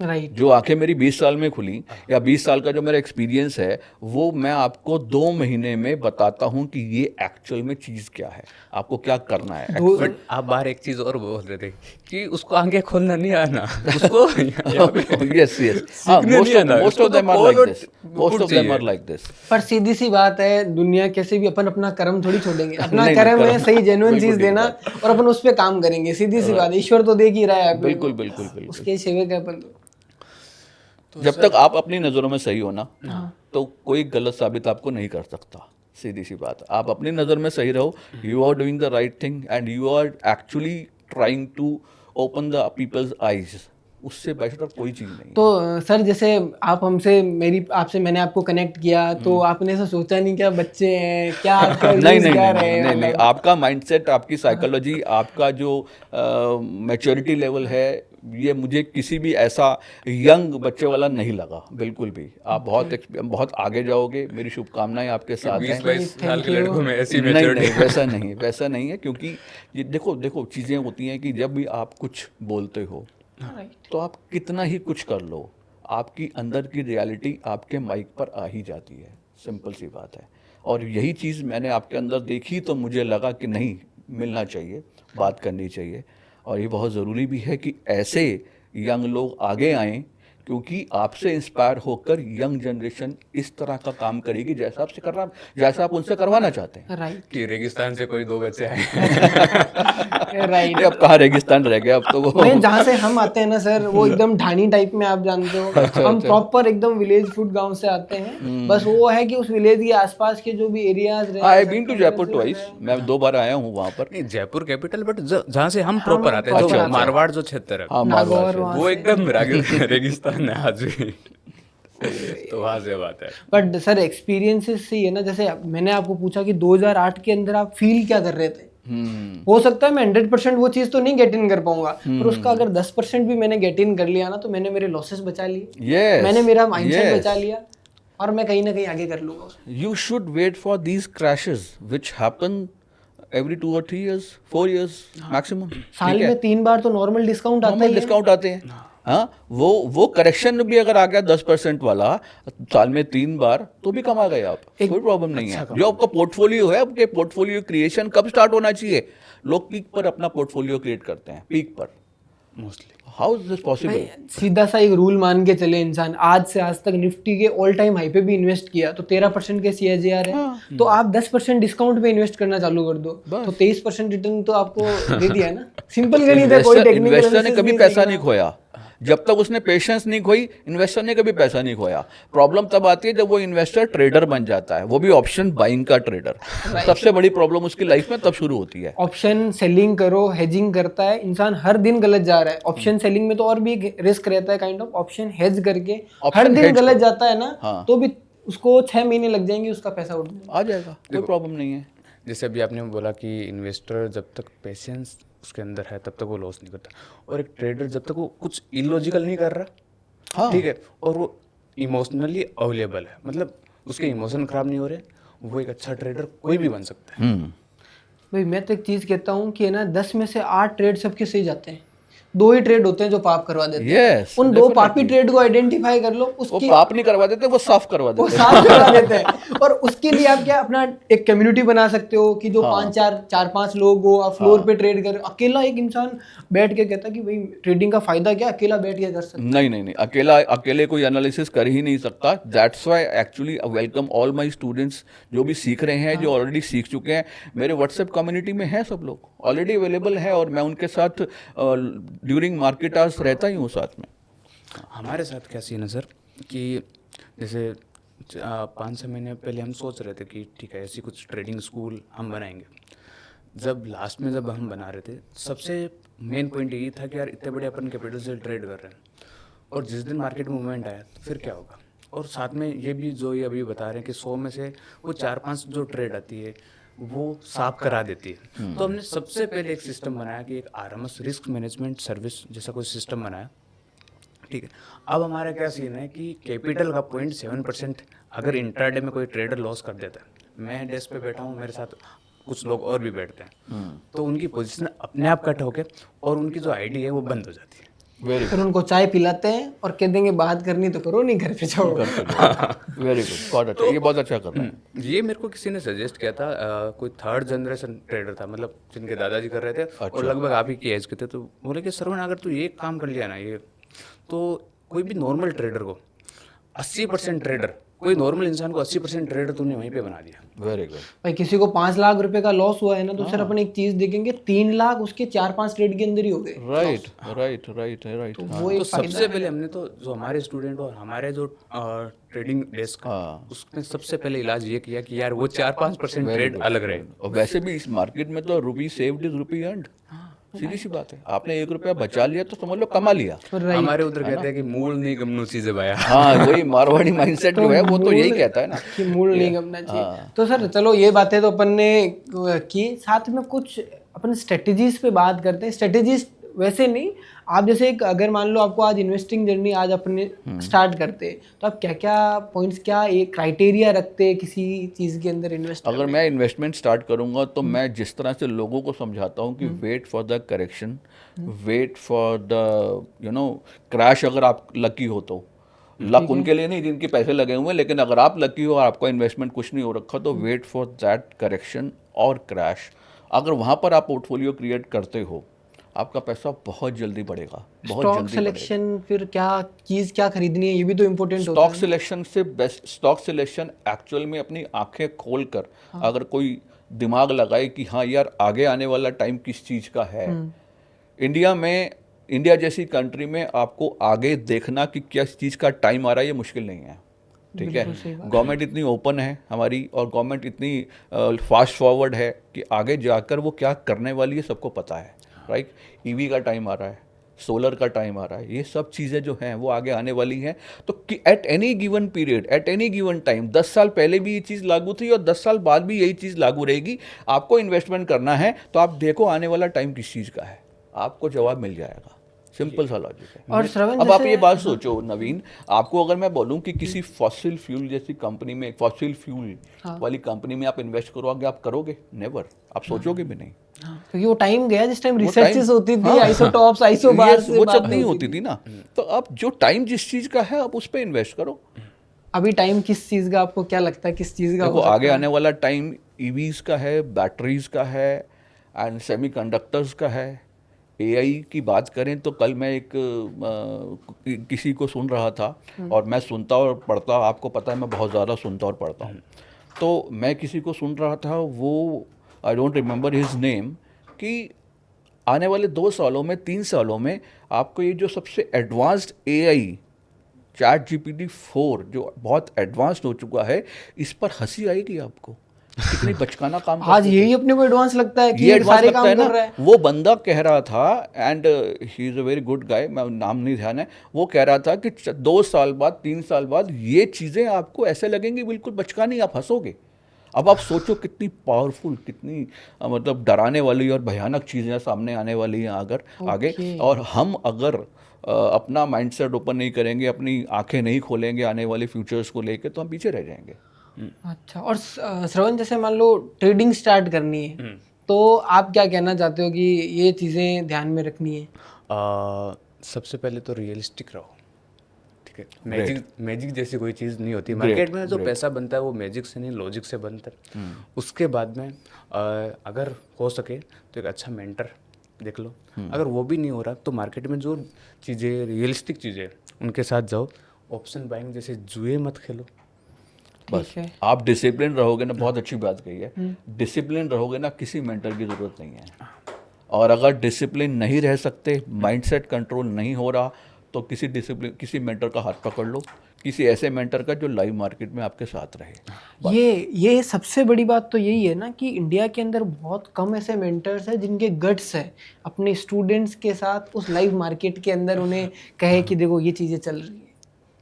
राइट। जो आंखें मेरी 20 साल में खुली या 20 साल का जो मेरा एक्सपीरियंस है, वो मैं आपको 2 महीने में बताता हूँ कि ये एक्चुअल में चीज़ क्या है, आपको क्या करना है। बट आप बाहर एक चीज और बोल रहे थे कि उसको आगे खोलना नहीं आना, उसको यस हाँ, most of them are like this. पर सीधी सी बात है, दुनिया कैसे भी अपन अपना कर्म थोड़ी छोड़ेंगे, अपना कर्म है सही जेन्युइन चीज देना, और अपन उस पर काम करेंगे। सीधी सी बात, ईश्वर तो देख ही रहा है, बिल्कुल बिल्कुल बिल्कुल। उसके सेवक है अपन। जब तक आप अपनी नज़रों में सही हो ना, तो कोई गलत साबित आपको नहीं कर सकता। सीधी सी बात, आप अपनी नज़र में सही रहो, you are doing the right thing and you are actually trying to open the people's eyes, उससे बेटर कोई चीज़ नहीं। तो सर जैसे आप हमसे मैंने आपको कनेक्ट किया, तो आपने ऐसा सोचा नहीं क्या बच्चे हैं क्या आपका नहीं, आपका माइंडसेट, आपकी साइकोलॉजी, आपका जो मैच्योरिटी लेवल है, ये मुझे किसी भी ऐसा यंग बच्चे वाला नहीं लगा बिल्कुल भी। आप बहुत आगे जाओगे, मेरी शुभकामनाएं आपके साथ हैं। 20-22 साल के लड़कों में ऐसी नहीं, मैच्योरिटी वैसा नहीं है, क्योंकि ये देखो चीज़ें होती हैं कि जब भी आप कुछ बोलते हो तो आप कितना ही कुछ कर लो, आपकी अंदर की रियलिटी आपके माइक पर आ ही जाती है, सिंपल सी बात है। और यही चीज़ मैंने आपके अंदर देखी, तो मुझे लगा कि नहीं, मिलना चाहिए, बात करनी चाहिए। और ये बहुत ज़रूरी भी है कि ऐसे यंग लोग आगे आएँ, क्योंकि आपसे इंस्पायर होकर यंग जनरेशन इस तरह का काम करेगी जैसा आपसे करना, जैसा आप उनसे करवाना चाहते हैं। राइट कि रेगिस्तान से कोई 2 बच्चे आए। राइट। अब कहाँ रेगिस्तान रह गया, अब तो वो नहीं, जहाँ से हम आते हैं ना सर, वो एकदम ढानी टाइप में, आप जानते हो। हम प्रॉपर एकदम विलेज फूड गांव से आते हैं। बस वो है कि उस विलेज के आसपास के जो भी एरियाज रहे, I been to Jaipur twice, मैं 2 बार आया हूँ वहाँ पर। नहीं, जयपुर कैपिटल, बट जहाँ से हम प्रॉपर आते हैं, जो मारवाड़ जो क्षेत्र है, हाँ, नागौर, वो एकदम रेगिस्तान है आज भी। तो वहाँ से बात है। बट सर एक्सपीरियंसेस से ही है ना, जैसे मैंने आपको पूछा कि 2008 के अंदर आप फील क्या कर रहे थे। हो सकता है मैं 100% वो चीज तो नहीं गेट इन कर पाऊंगा, पर उसका अगर 10% भी मैंने गेट इन कर लिया ना, तो मैंने मेरे लॉसेस बचा लिए, मैंने मेरा माइंडसेट बचा लिया, और मैं कहीं ना कहीं आगे कर लूंगा। You should wait for these crashes which happen every 2 or 3 years, 4 years maximum। साल में 3 बार तो नॉर्मल डिस्काउंट आता है। डिस्काउंट आते हैं। हाँ, वो करेक्शन भी अगर आ गया 10% वाला साल में 3 बार, तो भी कमा गए आप, कोई प्रॉब्लम नहीं है। जो आपका पोर्टफोलियो है, आपके पोर्टफोलियो क्रिएशन कब स्टार्ट होना चाहिए? लोग पीक पर अपना पोर्टफोलियो क्रिएट करते हैं, पीक पर mostly. How is this possible? सीधा सा एक रूल मान के चले इंसान, आज से आज तक निफ्टी के ऑल टाइम हाई पे भी इन्वेस्ट किया तो 13% के CAGR है, तो आप 10% डिस्काउंट पे इन्वेस्ट करना चालू कर दो, तो 23% रिटर्न तो आपको दे दिया है ना। सिंपल गणित है, कोई टेक्निकल इन्वेस्टर ने कभी पैसा नहीं खोया। जब तक उसने पेशेंस नहीं खोई, इन्वेस्टर ने कभी पैसा नहीं खोया। प्रॉब्लम तब आती है जब वो इन्वेस्टर ट्रेडर बन जाता है, वो भी ऑप्शन बाइंग का ट्रेडर। सबसे बड़ी प्रॉब्लम उसकी लाइफ में तब शुरू होती है। ऑप्शन सेलिंग करो, हेजिंग करता है इंसान, हर दिन गलत जा रहा है। ऑप्शन सेलिंग में तो और भी एक रिस्क रहता है काइंड ऑफ, ऑप्शन हेज करके हर दिन hedge गलत करो। जाता है ना, हाँ। तो भी उसको 6 महीने लग जाएंगे, उसका पैसा उठ जाएगा। आ जाएगा, कोई प्रॉब्लम नहीं है। जैसे अभी आपने बोला कि इन्वेस्टर जब तक पेशेंस उसके अंदर है तब तक वो लॉस नहीं करता, और एक ट्रेडर जब तक वो कुछ इलॉजिकल नहीं कर रहा, हाँ। ठीक है, और वो इमोशनली अवेलेबल है, मतलब उसके इमोशन खराब नहीं हो रहे, वो एक अच्छा ट्रेडर कोई भी बन सकता है। भाई मैं तो एक चीज कहता हूँ कि है ना, 10 में से 8 ट्रेड सबके सही जाते हैं, 2 ही ट्रेड होते हैं जो पाप करवा देते हैं। Yes, उन 2 पापी ट्रेड को आइडेंटिफाई कर लो, वो उसकी पाप नहीं करवा देते, वो साफ करवा वो देते। साफ करवा देते हैं। और उसके लिए आप क्या अपना एक कम्युनिटी बना सकते हो कि जो हाँ। 4-5 लोग हो, आप फ्लोर पे ट्रेड कर। अकेला एक इंसान बैठ के कहता कि भाई ट्रेडिंग का फायदा क्या, अकेला बैठ के कर सकता। नहीं, अकेले कोई एनालिसिस कर ही नहीं सकता। That's why actually welcome all my students जो भी सीख रहे हैं, जो ऑलरेडी सीख चुके हैं। मेरे व्हाट्सएप कम्युनिटी में है, सब लोग ऑलरेडी अवेलेबल है, और मैं उनके साथ ड्यूरिंग मार्केट आवर्स रहता ही हूँ साथ में। हमारे साथ क्या सीन है सर कि जैसे 5-6 महीने पहले हम सोच रहे थे कि ठीक है ऐसी कुछ ट्रेडिंग स्कूल हम बनाएंगे। जब लास्ट में जब हम बना रहे थे, सबसे मेन पॉइंट यही था कि यार इतने बड़े अपन कैपिटल से ट्रेड कर रहे हैं, और जिस दिन मार्केट में मूवमेंट आया तो फिर क्या होगा। और साथ में ये भी जो ये अभी बता रहे हैं कि 100 में से वो 4-5 जो ट्रेड आती है वो साफ करा देती है। तो हमने सबसे पहले एक सिस्टम बनाया कि एक RMS रिस्क मैनेजमेंट सर्विस जैसा कोई सिस्टम बनाया, ठीक है। अब हमारा क्या सीन है कि कैपिटल का 0.7% अगर इंट्राडे में कोई ट्रेडर लॉस कर देता है, मैं डेस्क पे बैठा हूँ, मेरे साथ कुछ लोग और भी बैठते हैं, तो उनकी पोजीशन अपने आप कट होके और उनकी जो आईडी है वो बंद हो जाती है। वेरी फिर उनको चाय पिलाते हैं और कह देंगे बात करनी तो करो, नहीं घर पे जाओ। वेरी गुड, बहुत अच्छा, ये बहुत अच्छा कर रहे हैं। ये मेरे को किसी ने सजेस्ट किया था, कोई 3rd जनरेशन ट्रेडर था, मतलब जिनके दादाजी कर रहे थे और लगभग आप ही की एज के थे। तो बोले कि सरवण अगर तू ये काम कर लिया ना, ये तो कोई भी नॉर्मल ट्रेडर को 80% ट्रेडर, कोई नॉर्मल इंसान को 80% ट्रेडर तूने वहीं पे बना दिया। Very good. भाई किसी को 5 लाख रुपए का लॉस हुआ है ना, तो सर अपन एक चीज देखेंगे, 3 लाख उसके 4-5 ट्रेड के अंदर ही हो गए। राइट। वो एक तो सबसे पहले हमने तो जो हमारे स्टूडेंट और हमारे जो ट्रेडिंग डेस्क, उसमें सबसे पहले इलाज ये किया कि यार वो 4-5% ट्रेड अलग रहे। और वैसे भी इस मार्केट में तो रुपी सेव्ड इज रुपी अर्न्ड, सीधी सी बात है। आपने 1 रुपया बचा लिया तो समझ लो कमा लिया। हमारे उधर कहते हैं कि मूल नहीं गमनू चीजें भाया। हाँ, वही मारवाड़ी माइंडसेट जो है वो तो यही कहता है ना कि मूल नहीं गमना चाहिए। तो सर चलो ये बातें तो अपन ने की, साथ में कुछ अपन स्ट्रेटजीज पे बात करते हैं। स्ट्रेटजीज वैसे नहीं, आप जैसे एक अगर मान लो आपको आज इन्वेस्टिंग जर्नी आज अपने स्टार्ट करते, तो आप क्या क्या पॉइंट्स, क्या एक क्राइटेरिया रखते हैं किसी चीज़ के अंदर इन्वेस्ट? अगर मैं इन्वेस्टमेंट स्टार्ट करूंगा तो मैं जिस तरह से लोगों को समझाता हूं कि wait for the correction, wait for the crash. अगर आप लकी हो तो, लक उनके लिए नहीं जिनके पैसे लगे हुए हैं, लेकिन अगर आप लकी हो और आपका इन्वेस्टमेंट कुछ नहीं हो रखा तो वेट फॉर दैट करेक्शन और क्रैश। अगर वहाँ पर आप पोर्टफोलियो क्रिएट करते हो, आपका पैसा बहुत जल्दी बढ़ेगा, बहुत स्टॉक जल्दी सिलेक्शन, फिर क्या चीज़ क्या खरीदनी है, ये भी तो इम्पोर्टेंट होता स्टॉक सिलेक्शन से बेस्ट स्टॉक सिलेक्शन एक्चुअल में अपनी आंखें खोल कर अगर कोई दिमाग लगाए कि हाँ यार आगे आने वाला टाइम किस चीज़ का है। इंडिया जैसी कंट्री में आपको आगे देखना कि किस चीज़ का टाइम आ रहा है, ये मुश्किल नहीं है। ठीक है, गवर्नमेंट इतनी ओपन है हमारी, और गवर्नमेंट इतनी फास्ट फॉरवर्ड है कि आगे जाकर वो क्या करने वाली है सबको पता है। राइट, ईवी का टाइम आ रहा है, सोलर का टाइम आ रहा है, ये सब चीज़ें जो हैं वो आगे आने वाली हैं। तो at any given period, at any given time, 10 साल पहले भी ये चीज़ लागू थी और 10 साल बाद भी यही चीज़ लागू रहेगी। आपको इन्वेस्टमेंट करना है तो आप देखो आने वाला टाइम किस चीज़ का है, आपको जवाब मिल जाएगा। सिंपल सा लॉजिक है। और श्रवण अब आप ये बात सोचो नवीन, आपको अगर मैं बोलूं कि किसी फॉसिल फ्यूल जैसी कंपनी में, फॉसिल फ्यूल वाली कंपनी में आप इन्वेस्ट करोगे, आप करोगे? नेवर, आप सोचोगे भी नहीं। क्योंकि वो टाइम गया जिस टाइम रिसर्चेस होती थी, आइसोटॉप्स, आइसोबार्स, वो सब नहीं होती थी ना। तो अब जो टाइम जिस चीज का है आप उस पर इन्वेस्ट करो। अभी टाइम किस चीज का, आपको क्या लगता है किस चीज का? देखो आगे आने वाला टाइम ईवीज का है, बैटरीज का है, एंड सेमीकंडक्टर्स का है। एआई की बात करें तो कल मैं किसी को सुन रहा था, और मैं सुनता और पढ़ता, आपको पता है मैं बहुत ज़्यादा सुनता और पढ़ता हूँ, तो मैं किसी को सुन रहा था, वो I don't remember his name, कि आने वाले 2 सालों में 3 सालों में आपको ये जो सबसे एडवांस्ड AI चैट GPT-4 जो बहुत एडवांस्ड हो चुका है, इस पर हंसी आएगी आपको, कितनी बचकाना काम आज करते थे। यही अपने को एडवांस लगता है कि ये ये एडवांस सारे लगता काम है कर रहा है। ना। वो बंदा कह रहा था, and he is a very good guy, मैं नाम नहीं ध्यान है, वो कह रहा था कि 2 साल बाद 3 साल बाद ये चीज़ें आपको ऐसे लगेंगी बिल्कुल बचकानी, आप हंसोगे। अब आप सोचो कितनी पावरफुल, कितनी मतलब डराने वाली और भयानक चीज़ें सामने आने वाली हैं आगे। Okay. और हम अगर अपना माइंडसेट ओपन नहीं करेंगे, अपनी आंखें नहीं खोलेंगे आने वाले फ्यूचर्स को लेके, तो हम पीछे रह जाएंगे। अच्छा, और श्रवण जैसे मान लो ट्रेडिंग स्टार्ट करनी है, तो आप क्या कहना चाहते हो कि ये चीज़ें ध्यान में रखनी है? सबसे पहले तो रियलिस्टिक रहो, ठीक है। मैजिक जैसी कोई चीज़ नहीं होती मार्केट में। जो पैसा बनता है वो मैजिक से नहीं, लॉजिक से बनता है। उसके बाद में अगर हो सके तो एक अच्छा मेंटर देख लो। अगर वो भी नहीं हो रहा तो मार्केट में जो चीज़ें रियलिस्टिक चीज़ें उनके साथ जाओ। ऑप्शन बाइंग जैसे जुए मत खेलो। बस ठीक है। आप डिसिप्लिन रहोगे ना, बहुत अच्छी बात कही है, डिसिप्लिन रहोगे ना, किसी मेंटर की ज़रूरत नहीं है। और अगर डिसिप्लिन नहीं रह सकते, माइंडसेट कंट्रोल नहीं हो रहा, तो किसी मेंटर का हाथ पकड़ लो, किसी ऐसे मेंटर का जो लाइव मार्केट में आपके साथ रहे। ये सबसे बड़ी बात तो यही है ना कि इंडिया के अंदर बहुत कम ऐसे मेंटर्स हैं जिनके गट्स है अपने स्टूडेंट्स के साथ उस लाइव मार्केट के अंदर उन्हें कहे कि देखो ये चीज़ें चल रही है।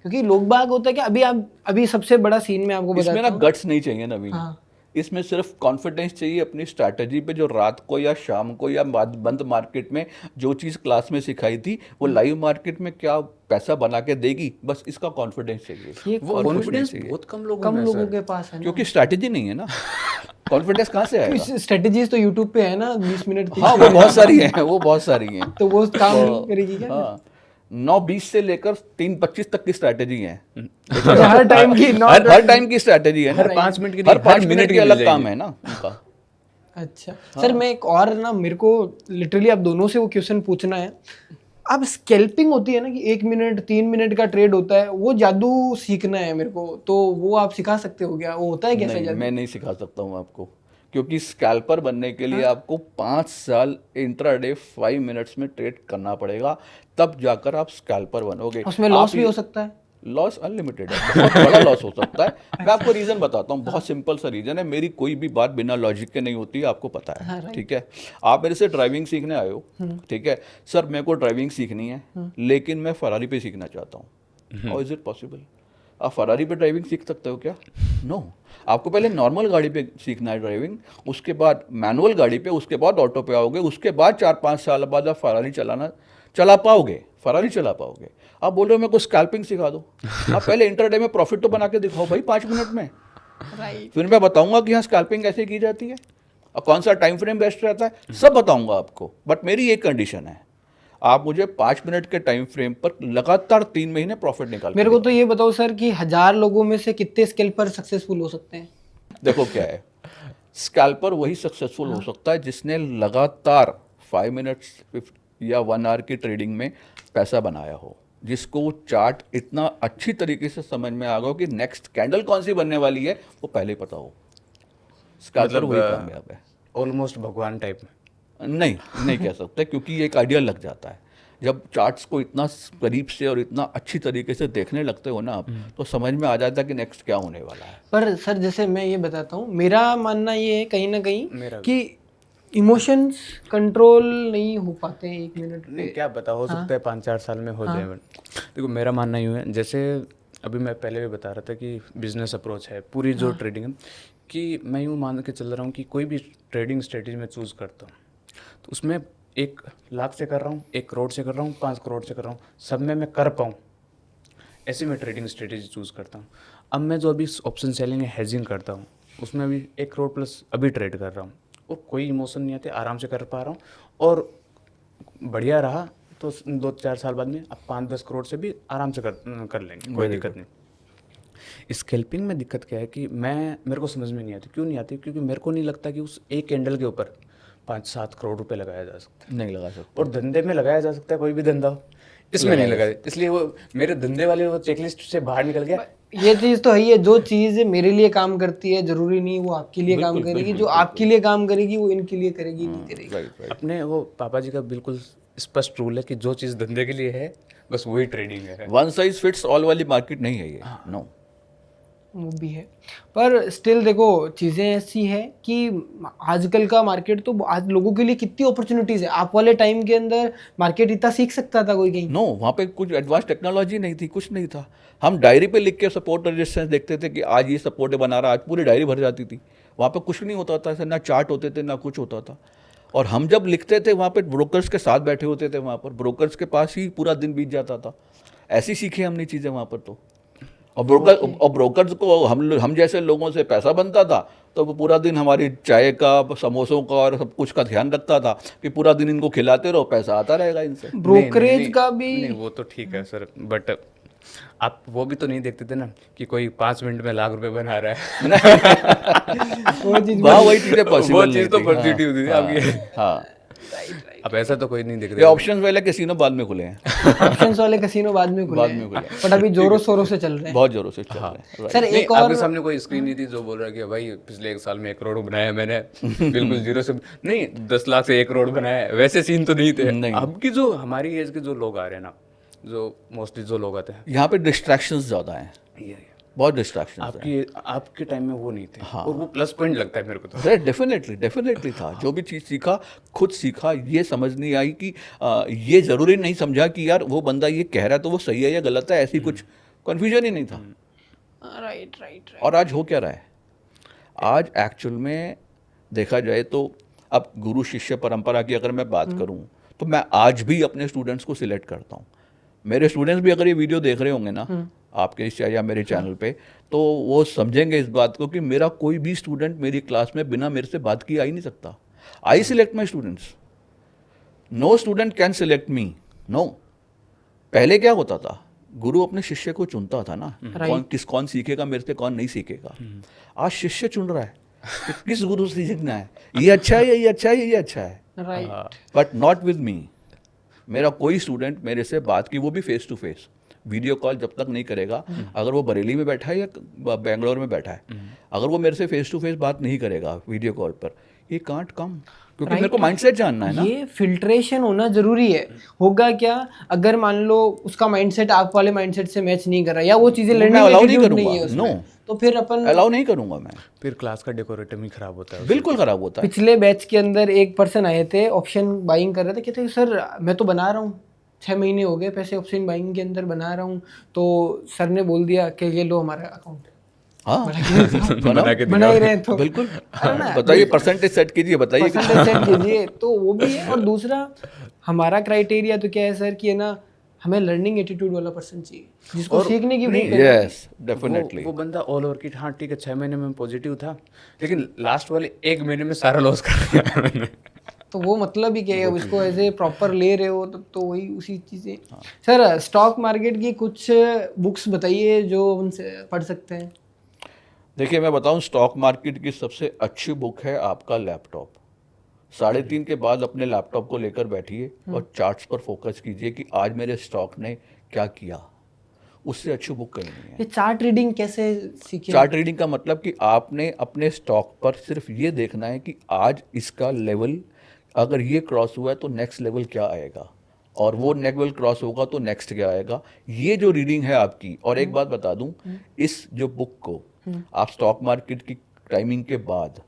क्योंकि लोग बाग होता है कि अभी सबसे बड़ा सीन में आपको इसमें बताता ना हूँ। गट्स नहीं चाहिए नवीन। हाँ। इसमें सिर्फ कॉन्फिडेंस चाहिए अपनी स्ट्रैटेजी पे, जो रात को या शाम को या बंद मार्केट में जो चीज़ क्लास में सिखाई थी वो लाइव मार्केट में क्या पैसा बना के देगी, बस इसका कॉन्फिडेंस चाहिए। ये वो कॉन्फिडेंस बहुत कम लोगों के पास है ना। क्योंकि स्ट्रैटेजी नहीं है ना, कॉन्फिडेंस कहाँ से आएगा? स्ट्रेटजीज तो यूट्यूब पे है ना, 20 मिनट हाँ, वो बहुत सारी हैं, वो बहुत सारी हैं। तो वो काम नहीं करेगी क्या? हाँ, 9:20 से लेकर 3:25 तक की स्ट्रैटेजी है। हर टाइम की हर टाइम की स्ट्रैटेजी है ना। हर 5 मिनट की हर नहीं, 5 हर मिनट मिनट के की अलग मिल काम जाएगी। है ना उनका। अच्छा सर, मैं एक और ना, मेरे को लिटरली आप दोनों से वो क्वेश्चन पूछना है। अब स्कैल्पिंग होती है ना कि 1 मिनट 3 मिनट का ट्रेड होता है, वो जादू सीखना है मेरे को, तो वो आप सिखा सकते हो क्या? वो होता है कैसे नहीं, जादू? मैं नहीं सिखा सकता हूँ आपको, क्योंकि स्कैल्पर बनने के लिए आपको 5 साल इंट्राडे 5 मिनट्स में ट्रेड करना पड़ेगा, तब जाकर आप स्कैल्पर बनोगे। उसमें लॉस भी हो सकता है? लॉस अनलिमिटेड है, बहुत बड़ा लॉस हो सकता है। मैं आपको रीज़न बताता हूँ, बहुत सिंपल सा रीज़न है। मेरी कोई भी बात बिना लॉजिक के नहीं होती है, आपको पता है, ठीक है। आप मेरे से ड्राइविंग सीखने आए हो, ठीक है सर, मेरे को ड्राइविंग सीखनी है, लेकिन मैं फरारी पे सीखना चाहता हूँ। How is it possible? आप फरारी पे ड्राइविंग सीख सकते हो क्या? नो। आपको पहले नॉर्मल गाड़ी पे सीखना है ड्राइविंग, उसके बाद मैनुअल गाड़ी पे, उसके बाद ऑटो पे आओगे, उसके बाद 4-5 साल बाद आप चला पाओगे। आप बोल रहे हो मेरे को स्कैल्पिंग सिखा दो। आप पहले इंटरडे में प्रॉफिट तो बना के दिखाओ भाई 5 मिनट में, फिर मैं बताऊंगा कि हाँ स्कैल्पिंग कैसे की जाती है और कौन सा टाइम फ्रेम बेस्ट रहता है, सब बताऊंगा आपको। बट मेरी एक कंडीशन है, आप मुझे 5 मिनट के टाइम फ्रेम पर लगातार 3 महीने प्रॉफिट निकाल। मेरे को तो ये बताओ सर कि 1000 लोगों में से कितने स्कैल्पर सक्सेसफुल हो सकते हैं? देखो क्या है, स्कैल्पर वही सक्सेसफुल हो सकता है जिसने लगातार 5 मिनट्स या 1 आवर की ट्रेडिंग में पैसा बनाया हो, जिसको चार्ट इतना अच्छी तरीके से समझ में आ गया हो कि नेक्स्ट कैंडल कौन सी बनने वाली है वो पहले पता हो। स्कैल्पर वही कामयाब है। ऑलमोस्ट भगवान टाइप में नहीं कह सकते, क्योंकि एक आइडिया लग जाता है। जब चार्ट्स को इतना करीब से और इतना अच्छी तरीके से देखने लगते हो ना आप, तो समझ में आ जाता है कि नेक्स्ट क्या होने वाला है। पर सर जैसे मैं ये बताता हूँ, मेरा मानना ये है कहीं ना कहीं कि इमोशंस कंट्रोल नहीं हो पाते हैं 1 मिनट पे। नहीं, क्या पता, हो सकता है 5-4 साल में हो जाए। देखो मेरा मानना यूँ है, जैसे अभी मैं पहले भी बता रहा था कि बिजनेस अप्रोच है पूरी जो ट्रेडिंग है, कि मैं यूँ मान के चल रहा हूँ कि कोई भी ट्रेडिंग स्ट्रेटेजी मैं चूज़ करता हूँ तो उसमें 1 लाख से कर रहा हूँ, 1 करोड़ से कर रहा हूँ, 5 करोड़ से कर रहा हूँ, सब में मैं कर पाऊँ, ऐसे मैं ट्रेडिंग स्ट्रेटेजी चूज़ करता हूँ। अब मैं जो अभी ऑप्शन सेलिंग हेजिंग करता हूँ उसमें अभी 1 करोड़ प्लस अभी ट्रेड कर रहा हूँ और कोई इमोशन नहीं आते, आराम से कर पा रहा हूँ और बढ़िया रहा तो 2-4 साल बाद में अब 5-10 करोड़ से भी आराम से कर लेंगे, कोई दिक्कत नहीं। स्कैल्पिंग में दिक्कत क्या है कि मेरे को समझ में नहीं आती। क्यों नहीं आती? क्योंकि मेरे को नहीं लगता कि उस एक कैंडल के ऊपर 5-7 करोड़ रुपए लगाया जा सकता है। नहीं लगा सकता। और धंधे में लगाया जा सकता है, कोई भी धंधा हो। इसमें नहीं लगा, इसलिए वो मेरे धंधे वाले वो चेकलिस्ट से बाहर निकल गया। ये चीज तो है ही है, जो चीज मेरे लिए काम करती है जरूरी नहीं वो आपके लिए काम करेगी, जो आपके लिए काम करेगी वो इनके लिए करेगी नहीं करेगी। राइट। अपने वो पापा जी का बिल्कुल स्पष्ट रूल है कि जो चीज़ धंधे के लिए है बस वही ट्रेडिंग है। वन साइज फिट्स ऑल वाली मार्केट नहीं है ये, नो। वो भी है, पर स्टिल देखो चीज़ें ऐसी है कि आजकल का मार्केट तो आज लोगों के लिए कितनी अपॉर्चुनिटीज़ है। आप वाले टाइम के अंदर मार्केट इतना सीख सकता था कोई कहीं? नो, वहाँ पे कुछ एडवांस टेक्नोलॉजी नहीं थी, कुछ नहीं था। हम डायरी पे लिख के सपोर्ट रेजिस्टेंस देखते थे कि आज ये सपोर्ट बना रहा, आज पूरी डायरी भर जाती थी। वहाँ पे कुछ नहीं होता था, ना चार्ट होते थे ना कुछ होता था। और हम जब लिखते थे वहाँ पे ब्रोकर्स के साथ बैठे होते थे, वहाँ पर ब्रोकर्स के पास ही पूरा दिन बीत जाता था। ऐसी सीखी हमने चीज़ें वहाँ पर तो। और ब्रोकर्स को हम जैसे लोगों से पैसा बनता था, तो वो पूरा दिन हमारी चाय का, समोसों का और सब कुछ का ध्यान रखता था कि पूरा दिन इनको खिलाते रहो, पैसा आता रहेगा इनसे। ब्रोकरेज का भी नहीं, वो तो ठीक है सर, बट आप वो भी तो नहीं देखते थे ना कि कोई 5 मिनट में लाख रुपए बना रहा है। वो चीज वही चीज़ें पॉसिबल वो चीज़ तो पॉजिटिव होती थी आपकी। हाँ, अब ऐसा तो कोई नहीं देख ये रहा। ऑप्शंस वाले कैसीनो बाद में खुले हैं। ऑप्शंस वाले कैसीनो बाद में खुले हैं, बट अभी जोरों शोरों से चल रहे हैं। बहुत जोरों से चल रहे हैं। सर नहीं, एक और आपके सामने कोई स्क्रीन नहीं थी जो बोल रहा है कि भाई पिछले 1 साल में 1 करोड़ बनाया मैंने, बिल्कुल जीरो से नहीं, 10 लाख से 1 करोड़ बनाया, वैसे सीन तो नहीं थे। नहीं। अब की जो हमारी एज के जो लोग आ रहे हैं ना, जो मोस्टली जो लोग आते हैं, यहाँ पे डिस्ट्रैक्शंस ज़्यादा हैं, ये बहुत डिस्ट्रैक्शंस हैं। आपके टाइम में वो नहीं थे। और वो प्लस पॉइंट लगता है मेरे को तो। डेफिनेटली था। जो भी चीज़ सीखा, खुद सीखा, ये समझ नहीं आई कि ये ज़रूरी नहीं समझा कि यार वो बंदा ये कह रहा है तो वो सही है या गलत है, ऐसी कुछ कन्फ्यूजन ही नहीं था। राइट। और आज हो क्या रहा है? आज एक्चुअल में देखा जाए तो अब गुरु शिष्य परंपरा की अगर मैं बात करूं तो मैं आज भी अपने स्टूडेंट्स को सिलेक्ट करता हूं। मेरे स्टूडेंट्स भी अगर ये वीडियो देख रहे होंगे ना आपके इस या मेरे चैनल पे, तो वो समझेंगे इस बात को कि मेरा कोई भी स्टूडेंट मेरी क्लास में बिना मेरे से बात किए आ ही नहीं सकता। I select my students, no student can select me, no. पहले क्या होता था, गुरु अपने शिष्य को चुनता था ना, कौन सीखेगा मेरे से, कौन नहीं सीखेगा। आज शिष्य चुन रहा है कि किस गुरु से सीखना है, ये अच्छा है, ये अच्छा है, ये अच्छा है। Right. But not with me. मेरा कोई स्टूडेंट मेरे से बात की, वो भी face to face, video call जब तक नहीं करेगा, अगर वो बरेली में बैठा है या बेंगलोर में बैठा है, अगर वो मेरे से फेस टू फेस बात नहीं करेगा वीडियो कॉल पर, ये कांट कम, क्योंकि मेरे को माइंडसेट जानना है ना। ये फिल्ट्रेशन होना जरूरी है। होगा क्या, अगर मान लो उसका माइंडसेट आप वाले माइंडसेट से मैच नहीं कर रहा, या वो चीजें लर्निंग अलाउ नहीं एटीट्यूड नहीं है करूंगा, उसमें, तो फिर अपन अलाउ नहीं करूंगा मैं। फिर क्लास का डेकोरेटम ही खराब होता है। बिल्कुल खराब होता है। पिछले बैच के अंदर एक पर्सन आए थे, ऑप्शन बाइंग कर रहे थे, कहते सर मैं तो बना रहा हूँ, 6 महीने हो गए पैसे ऑप्शन बाइंग के अंदर बना रहा हूँ, तो सर ने बोल दिया कि ये लो हमारा अकाउंट। हाँ, बना ही रहे तो बिल्कुल। बताइए, परसेंटेज सेट कीजिए, बताइए परसेंटेज सेट कीजिए, तो वो भी है। और दूसरा हमारा क्राइटेरिया तो क्या है सर कि है ना, हमें लर्निंग एटीट्यूड वाला पर्सन चाहिए जिसको सीखने की भूख है। Yes, definitely. वो बंदा ऑल ओवर किट, हाँ ठीक है 6 महीने में पॉजिटिव था, लेकिन लास्ट वाले 1 महीने में सारा लॉस कर दिया मैंने। तो वो मतलब ही क्या है, उसको ऐसे प्रॉपर ले रहे हो तो वही उसी चीज़ें। सर स्टॉक मार्केट की कुछ बुक्स बताइए जो उनसे पढ़ सकते हैं। देखिए, मैं बताऊं, स्टॉक मार्केट की सबसे अच्छी बुक है आपका लैपटॉप। 3:30 के बाद अपने लैपटॉप को लेकर बैठिए और चार्ट्स पर फोकस कीजिए कि आज मेरे स्टॉक ने क्या किया। उससे अच्छी बुक कहीं नहीं है। ये चार्ट रीडिंग कैसे सीखे? चार्ट रीडिंग का मतलब कि आपने अपने स्टॉक पर सिर्फ ये देखना है कि आज इसका लेवल अगर ये क्रॉस हुआ है तो नेक्स्ट लेवल क्या आएगा, और वो लेवल क्रॉस होगा तो नेक्स्ट क्या आएगा। ये जो रीडिंग है आपकी। और एक बात बता दूं, इस जो बुक को आप स्टॉक मार्केट की टाइमिंग के बाद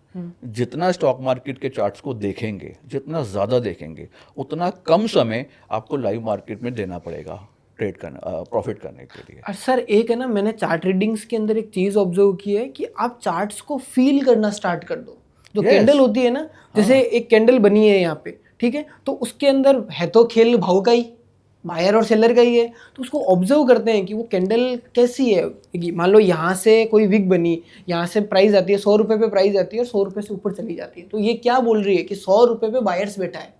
जितना स्टॉक मार्केट के चार्ट्स को देखेंगे, जितना ज़्यादा देखेंगे, उतना कम समय आपको लाइव मार्केट में देना पड़ेगा ट्रेड करना, प्रॉफिट करने के लिए। और सर एक है ना, मैंने चार्ट रीडिंग्स के अंदर एक चीज़ ऑब्जर्व की है कि आप चार्ट्स को फील करना स्टार्ट कर दो। जो कैंडल होती है ना, जैसे एक कैंडल बनी है यहाँ पे, ठीक है, तो उसके अंदर है तो खेल भाव का ही, बायर और सेलर का ही है, तो उसको ऑब्जर्व करते हैं कि वो कैंडल कैसी है। मान लो यहाँ से कोई विक बनी, यहाँ से प्राइस आती है 100 रुपये पे, प्राइस आती है और 100 रुपये से ऊपर चली जाती है, तो ये क्या बोल रही है कि 100 रुपये पे बायर्स बैठा है,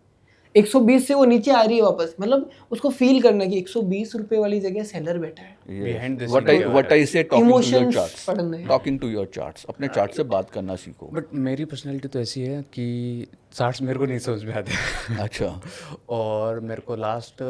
120 से वो नीचे आ रही है वापस, मतलब उसको फील करना कि 120 रुपये वाली जगह सेलर बैठा है। What I say, talking to your Emotions charts, पढ़ना है। talking to your charts, अपने चार्ट से बात करना सीखो। बट मेरी पर्सनैलिटी तो ऐसी है कि चार्ट्स मेरे को नहीं समझ में आते। अच्छा। और मेरे को लास्ट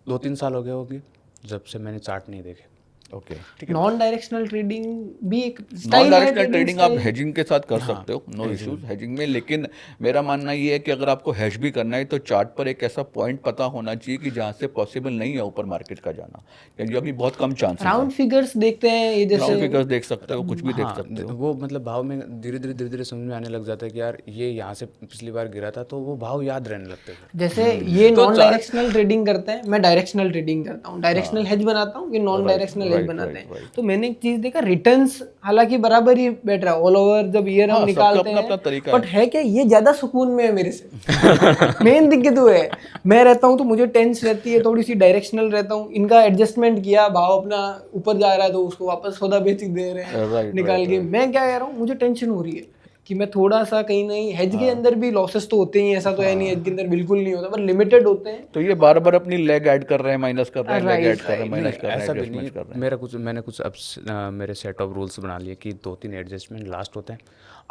2-3 साल हो गए होगी जब से मैंने चार्ट नहीं देखे। ओके, नॉन डायरेक्शनल ट्रेडिंग भी एक नॉन स्टाइल है, डायरेक्शनल ट्रेडिंग आप स्टाइल। हेजिंग के साथ कर सकते हो, नो इश्यूज हेजिंग में, लेकिन मेरा मानना ये है कि अगर आपको हेज भी करना है तो चार्ट पर एक ऐसा पॉइंट पता होना चाहिए कि जहाँ से पॉसिबल नहीं है ऊपर मार्केट का जाना, क्योंकि अभी बहुत कम चांसेस राउंड फिगर्स देखते हैं ये राउंड जैसे फिगर्स देख सकते हो, कुछ भी देख हाँ, सकते हो। वो मतलब भाव में धीरे धीरे समझ में आने लग जाता है कि यार ये यहाँ से पिछली बार गिरा था, तो वो भाव याद रहने लगते हैं। जैसे ये तो नॉन चार्ट- डायरेक्शनल ट्रेडिंग करते हैं, मैं डायरेक्शनल ट्रेडिंग करता हूँ, डायरेक्शनल हेज बनाता हूँ, ये non Right, directional hedge right, बनाते right, हैं। right. तो मैंने एक चीज देखा, रिटर्न्स हालांकि बराबर ही बैठ रहा है ऑल ओवर जब ईयर हम हाँ, सबका निकालते अपना हैं, अपना तरीका बट है क्या ये ज्यादा सुकून में है मेरे से। मेन दिक्कत वो है, मैं रहता हूँ तो मुझे टेंस रहती है, थोड़ी सी डायरेक्शनल रहता हूँ, इनका एडजस्टमेंट किया, भाव अपना ऊपर जा रहा है तो उसको वापस सौदा बेच दे रहे हैं Right, निकाल right, के। right. मैं क्या कह रहा हूँ, मुझे टेंशन हो रही है कि मैं थोड़ा सा कहीं नहीं, हेज के अंदर भी लॉसेस तो होते ही हैं, ऐसा तो है नहीं हेज के अंदर बिल्कुल नहीं होता, पर लिमिटेड होते हैं। तो ये बार बार अपनी लेग ऐड कर रहे हैं, माइनस कर रहे हैं, लेग Right, ऐड कर रहे हैं, नहीं, माइनस कर रहे हैं, ऐसा भी नहीं एडजस्टमेंट कर रहे हैं। मैंने कुछ अब मेरे सेट ऑफ रूल्स बना लिए कि 2-3 एडजस्टमेंट लास्ट होते हैं,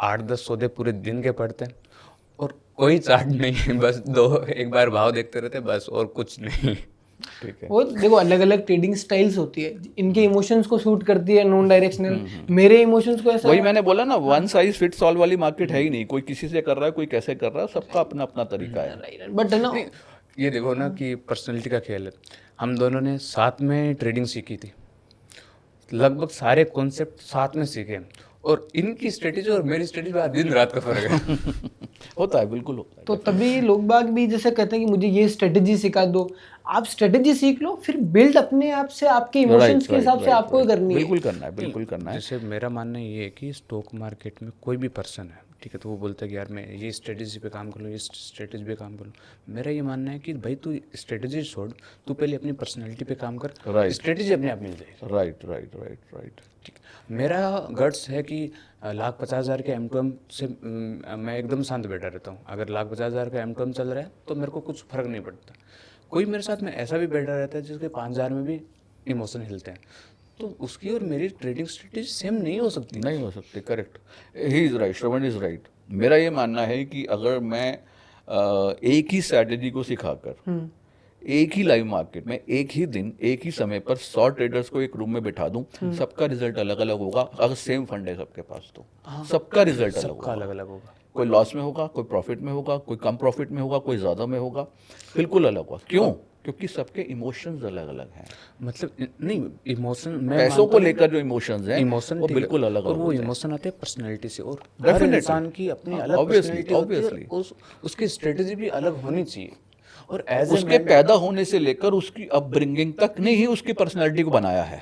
8-10 सौदे पूरे दिन के पड़ते हैं, और कोई चार्ट नहीं, बस एक बार भाव देखते रहते हैं बस, और कुछ नहीं। ठीक है। वो देखो अलग अलग ट्रेडिंग स्टाइल्स होती है, इनके इमोशंस को सूट करती है नॉन डायरेक्शनल, मेरे इमोशंस को ऐसा वही मैंने बोला ना, वन साइज फिट्स ऑल वाली मार्केट है ही नहीं, कोई किसी से कर रहा है, कोई कैसे कर रहा है, सबका अपना अपना तरीका है। बट ना नहीं, ये देखो ना कि पर्सनैलिटी का खेल है। हम दोनों ने साथ में ट्रेडिंग सीखी थी, लगभग सारे कॉन्सेप्ट साथ में सीखे, और इनकी स्ट्रेटेजी और मेरी स्ट्रेटेजी में दिन रात का फर्क है। होता है, बिल्कुल होता है। तो तभी लोग बाग भी जैसे कहते हैं कि मुझे ये स्ट्रेटेजी सिखा दो, आप स्ट्रेटेजी सीख लो, फिर बिल्ड अपने आप से आपके इमोशंस के हिसाब से आपको करनी है। बिल्कुल करना है, बिल्कुल करना है। जैसे मेरा मानना ये है कि स्टॉक मार्केट में कोई भी पर्सन है, ठीक है, तो वो बोलता है कि यार मैं ये स्ट्रेटेजी पे काम कर लूँ, ये स्ट्रेटेजी पे काम कर लूँ। मेरा ये मानना है कि भाई तू स्ट्रेटेजी छोड़, तू पहले अपनी पर्सनैलिटी पे काम कर, Right. स्ट्रेटेजी अपने आप मिल जाएगी। Right right right right. ठीक, मेरा गट्स है कि 1,50,000 के M2M से मैं एकदम शांत बैठा रहता हूँ। अगर 1,50,000 का M2M चल रहा है तो मेरे को कुछ फर्क नहीं पड़ता। कोई मेरे साथ में ऐसा भी बैठा रहता है जिसके 5,000 में भी इमोशन हिलते हैं, तो उसकी और मेरी ट्रेडिंग स्ट्रेटेजी सेम नहीं हो सकती। नहीं हो सकती, correct, he is right, Shravan is right. मेरा ये मानना है कि अगर मैं एक ही स्ट्रैटेजी को सिखाकर एक ही लाइव मार्केट में एक ही दिन एक ही समय पर 100 ट्रेडर्स को एक रूम में बिठा दूं, सबका रिजल्ट अलग अलग होगा। अगर सेम फंड है सबके पास तो सबका रिजल्ट अलग सबका होगा। अलग अलग होगा। कोई लॉस में होगा, कोई प्रॉफिट में होगा, कोई कम प्रॉफिट में होगा, कोई ज़्यादा में होगा, बिल्कुल अलग होगा। क्यों? क्योंकि सबके इमोशंस अलग अलग हैं। मतलब नहीं, इमोशन मैं पैसों को लेकर जो इमोशंस हैं इमोशन वो बिल्कुल अलग और अलग वो होते हैं। इमोशन आते हैं पर्सनैलिटी से, और हर Definitely. इंसान की अपनी अलग Obviously, पर्सनैलिटी होती है, obviously. और उसकी स्ट्रेटेजी भी अलग होनी चाहिए। और एज उसके पैदा होने से लेकर उसकी अपब्रिंगिंग तक ने ही उसकी पर्सनैलिटी को बनाया है।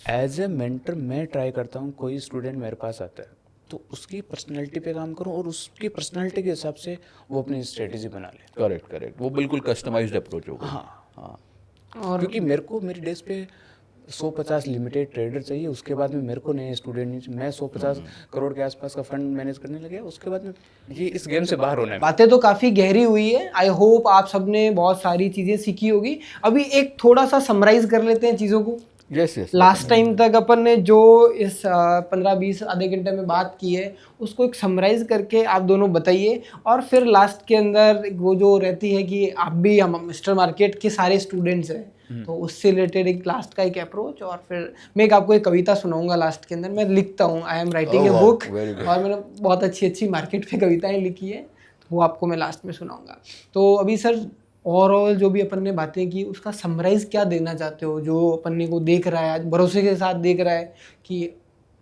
ए मेंटर मैं ट्राई करता हूँ, कोई स्टूडेंट मेरे पास आता है तो उसकी पर्सनैलिटी पे काम करूँ और उसकी पर्सनैलिटी के हिसाब से वो अपनी स्ट्रेटेजी बना ले। करेक्ट करेक्ट, वो बिल्कुल कस्टमाइज्ड अप्रोच होगा। हाँ, और क्योंकि मेरे को मेरी डेस्क पे 150 लिमिटेड ट्रेडर चाहिए, उसके बाद में मेरे को नए स्टूडेंट नहीं चाहिए। मैं 150 करोड़ के आसपास का फंड मैनेज करने लगे, उसके बाद में ये इस गेम से बाहर होना है। बातें तो काफी गहरी हुई है, आई होप आप सबने बहुत सारी चीजें सीखी होगी। अभी एक थोड़ा सा समराइज कर लेते हैं चीजों को। Yes yes. लास्ट टाइम तक अपन ने जो इस 15-20 आधे घंटे में बात की है उसको एक समराइज करके आप दोनों बताइए, और फिर लास्ट के अंदर वो जो रहती है कि आप भी हम मिस्टर मार्केट के सारे स्टूडेंट्स हैं तो उससे रिलेटेड एक लास्ट का एक अप्रोच, और फिर मैं एक आपको एक कविता सुनाऊंगा लास्ट के अंदर। मैं लिखता हूँ, I am writing a Oh, wow, book, very good. और मैंने बहुत अच्छी अच्छी मार्केट पे कविताएं लिखी है, तो वो आपको मैं लास्ट में सुनाऊंगा। तो अभी सर ओवरऑल जो भी अपन ने बातें की उसका समराइज क्या देना चाहते हो, जो अपन ने को देख रहा है आज भरोसे के साथ देख रहा है कि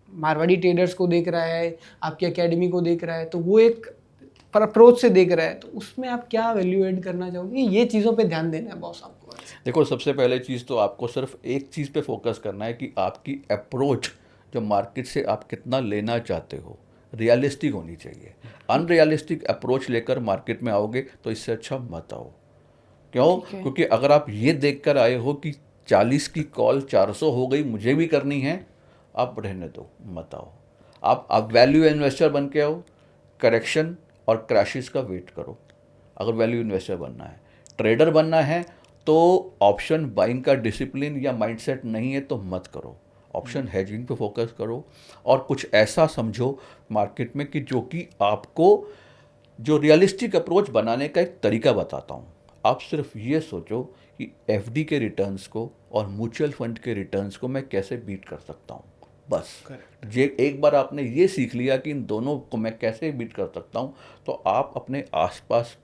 मारवाड़ी ट्रेडर्स को देख रहा है, आपकी एकेडमी को देख रहा है, तो वो एक पर अप्रोच से देख रहा है, तो उसमें आप क्या वैल्यू ऐड करना चाहोगे? ये चीज़ों पे ध्यान देना है बॉस आपको। देखो, सबसे पहले चीज़ तो आपको सिर्फ एक चीज़ पे फोकस करना है कि आपकी अप्रोच जो मार्केट से आप कितना लेना चाहते हो रियलिस्टिक होनी चाहिए। अनरियलिस्टिक अप्रोच लेकर मार्केट में आओगे तो इससे अच्छा मत आओ। क्यों? क्योंकि अगर आप ये देखकर आए हो कि 40 की कॉल 400 हो गई, मुझे भी करनी है, आप रहने दो, मत आओ। आप वैल्यू इन्वेस्टर बन के आओ, करेक्शन और क्रैशेस का वेट करो। अगर वैल्यू इन्वेस्टर बनना है, ट्रेडर बनना है, तो ऑप्शन बाइंग का डिसिप्लिन या माइंडसेट नहीं है तो मत करो। ऑप्शन हेजिंग पे फोकस करो और कुछ ऐसा समझो मार्केट में कि जो कि आपको जो रियलिस्टिक अप्रोच बनाने का एक तरीका बताता हूँ। आप सिर्फ ये सोचो कि एफडी के रिटर्न्स को और म्यूचुअल फंड के रिटर्न्स को मैं कैसे बीट कर सकता हूँ। बस जे एक बार आपने ये सीख लिया कि इन दोनों को मैं कैसे बीट कर सकता हूँ, तो आप अपने आसपास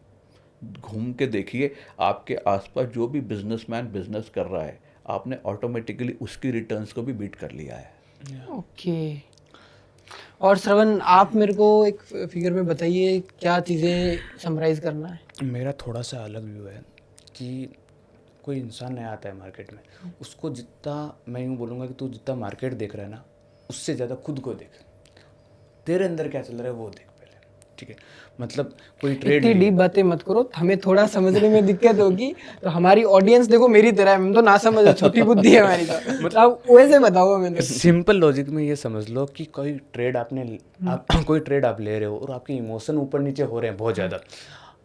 घूम के देखिए, आपके आसपास जो भी बिजनेसमैन बिजनेस कर रहा है, आपने ऑटोमेटिकली उसकी रिटर्न्स को भी बीट कर लिया है। ओके। और श्रवण, आप मेरे को एक फिगर में बताइए क्या चीज़ें समराइज करना है। मेरा थोड़ा सा अलग व्यू है कि कोई इंसान नया आता है मार्केट में, उसको जितना, मैं यूँ बोलूँगा कि तू जितना मार्केट देख रहा है ना, उससे ज़्यादा खुद को देख। तेरे अंदर क्या चल रहा है वो देख पहले, ठीक है? मतलब कोई ट्रेड इतनी डीप बातें मत करो, हमें थोड़ा समझने में दिक्कत होगी। तो हमारी ऑडियंस देखो मेरी तरह है, हम तो ना समझ, छोटी बुद्धि है हमारी। तो मतलब वैसे बताओ मैंने। सिंपल लॉजिक में ये समझ लो कि कोई ट्रेड आप ले रहे हो और आपके इमोशन ऊपर नीचे हो रहे हैं बहुत ज़्यादा,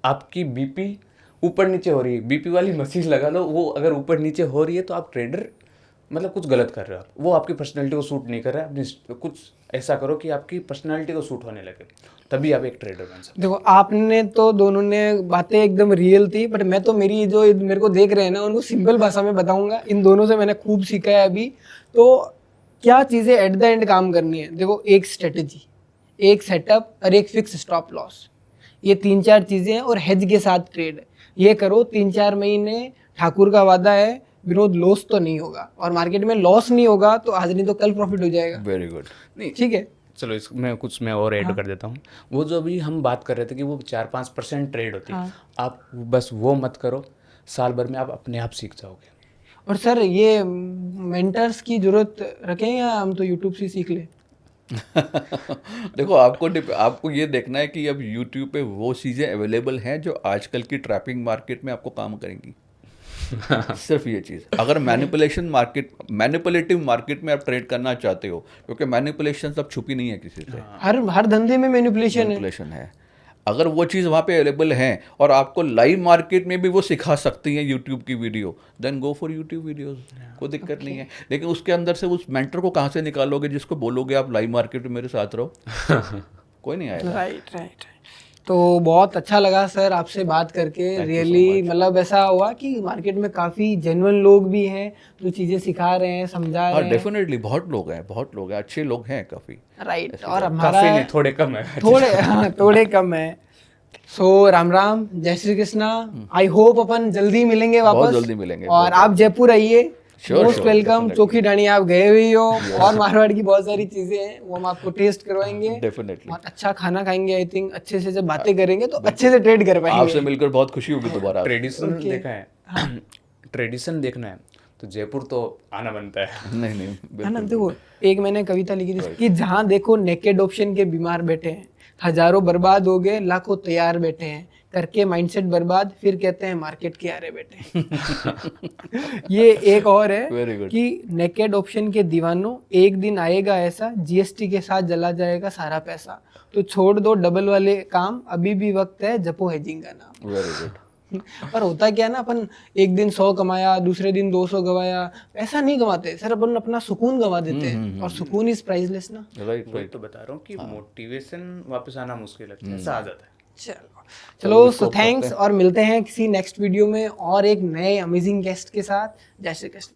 आपकी बीपी ऊपर नीचे हो रही है, बीपी वाली मशीन लगा लो, वो अगर ऊपर नीचे हो रही है तो आप ट्रेडर मतलब कुछ गलत कर रहे हो आप, वो आपकी पर्सनैलिटी को सूट नहीं कर रहा है। अपनी कुछ ऐसा करो कि आपकी पर्सनैलिटी को सूट होने लगे, तभी आप एक ट्रेडर बन सकते। देखो आपने तो दोनों ने बातें एकदम रियल थी, बट मैं तो मेरी जो मेरे को देख रहे हैं ना, उनको सिंपल भाषा में बताऊंगा। इन दोनों से मैंने खूब सीखा है अभी। तो क्या चीज़ें एट द एंड काम करनी है, देखो एक स्ट्रेटजी, एक सेटअप और एक फिक्स स्टॉप लॉस, ये 3-4 चीज़ें हैं। और हेज के साथ ट्रेड ये करो 3-4 महीने, ठाकुर का वादा है विनोद, लॉस तो नहीं होगा। और मार्केट में लॉस नहीं होगा तो आज नहीं तो कल प्रॉफिट हो जाएगा। Very good. नहीं, ठीक है, चलो मैं और ऐड कर देता हूँ। वो जो अभी हम बात कर रहे थे कि वो 4-5% ट्रेड होती है, आप बस वो मत करो, साल भर में आप अपने आप सीख जाओगे। और सर ये मेंटर्स की जरूरत रखें या हम तो यूट्यूब से सीख लें? देखो आपको ये देखना है कि अब यूट्यूब पे वो चीज़ें अवेलेबल हैं जो आजकल की ट्रैपिंग मार्केट में आपको काम करेंगी। सिर्फ ये चीज़, अगर मैनिपुलेटिव मार्केट में आप ट्रेड करना चाहते हो, क्योंकि मैनिपुलेशन सब छुपी नहीं है किसी से, हर धंधे में मैनिपुलेशन है। अगर वो चीज़ वहाँ पे अवेलेबल है और आपको लाइव मार्केट में भी वो सिखा सकती हैं यूट्यूब की video, then go for YouTube videos, कोई दिक्कत नहीं है। लेकिन उसके अंदर से उस मेंटर को कहाँ से निकालोगे जिसको बोलोगे आप लाइव मार्केट में मेरे साथ रहो? कोई नहीं आएगा। राइट। तो बहुत अच्छा लगा सर आपसे बात करके, रियली मतलब ऐसा हुआ कि मार्केट में काफ़ी जेन्युइन लोग भी हैं जो चीज़ें सिखा रहे हैं, समझा रहे हैं। डेफिनेटली बहुत लोग हैं, अच्छे लोग हैं काफ़ी। राइट। और हमारा काफी नहीं, थोड़े कम है। थोड़े कम है। सो राम राम, जय श्री कृष्णा। आई होप अपन जल्दी मिलेंगे वापस। बहुत जल्दी मिलेंगे। और आप जयपुर आइए, मोस्ट वेलकम। definitely. चोखी ढाणी आप गए हुए हो, और मारवाड़ की बहुत सारी चीजें हैं वो हम आपको टेस्ट करवाएंगे। डेफिनेटली। और अच्छा खाना खाएंगे, आई थिंक अच्छे से जब बातें करेंगे तो अच्छे से ट्रेड कर पाएंगे। आपसे मिलकर बहुत खुशी होगी दोबारा। ट्रेडिशन देखा है, ट्रेडिशन देखना है तो जयपुर तो आना बनता है। नहीं है ना। बिल्कुल। देखो एक मैंने कविता लिखी थी कि जहाँ देखो नेकेड ऑप्शन के बीमार बैठे हैं, हजारों बर्बाद हो गए, लाखों तैयार बैठे हैं, करके माइंडसेट बर्बाद, फिर कहते हैं मार्केट के आरे बैठे। ये एक और Very है good. कि नेकेड ऑप्शन के दीवानों, एक दिन आएगा ऐसा जीएसटी के साथ जला जाएगा सारा पैसा, तो छोड़ दो डबल वाले काम, अभी भी वक्त है, जपो हेजिंग का नाम। Very good. पर होता क्या है ना, अपन एक दिन 100 कमाया, दूसरे दिन 200 गवाया, ऐसा नहीं गवाते सर, अपन अपना सुकून गवा देते हैं। और सुकून इज प्राइसलेस ना। राइट। तो बता रहा हूँ कि मोटिवेशन वापस आना मुश्किल है, ऐसा आ जाता है। चलो सो थैंक्स, और मिलते हैं किसी नेक्स्ट वीडियो में और एक नए अमेजिंग गेस्ट के साथ। जय श्री कृष्ण।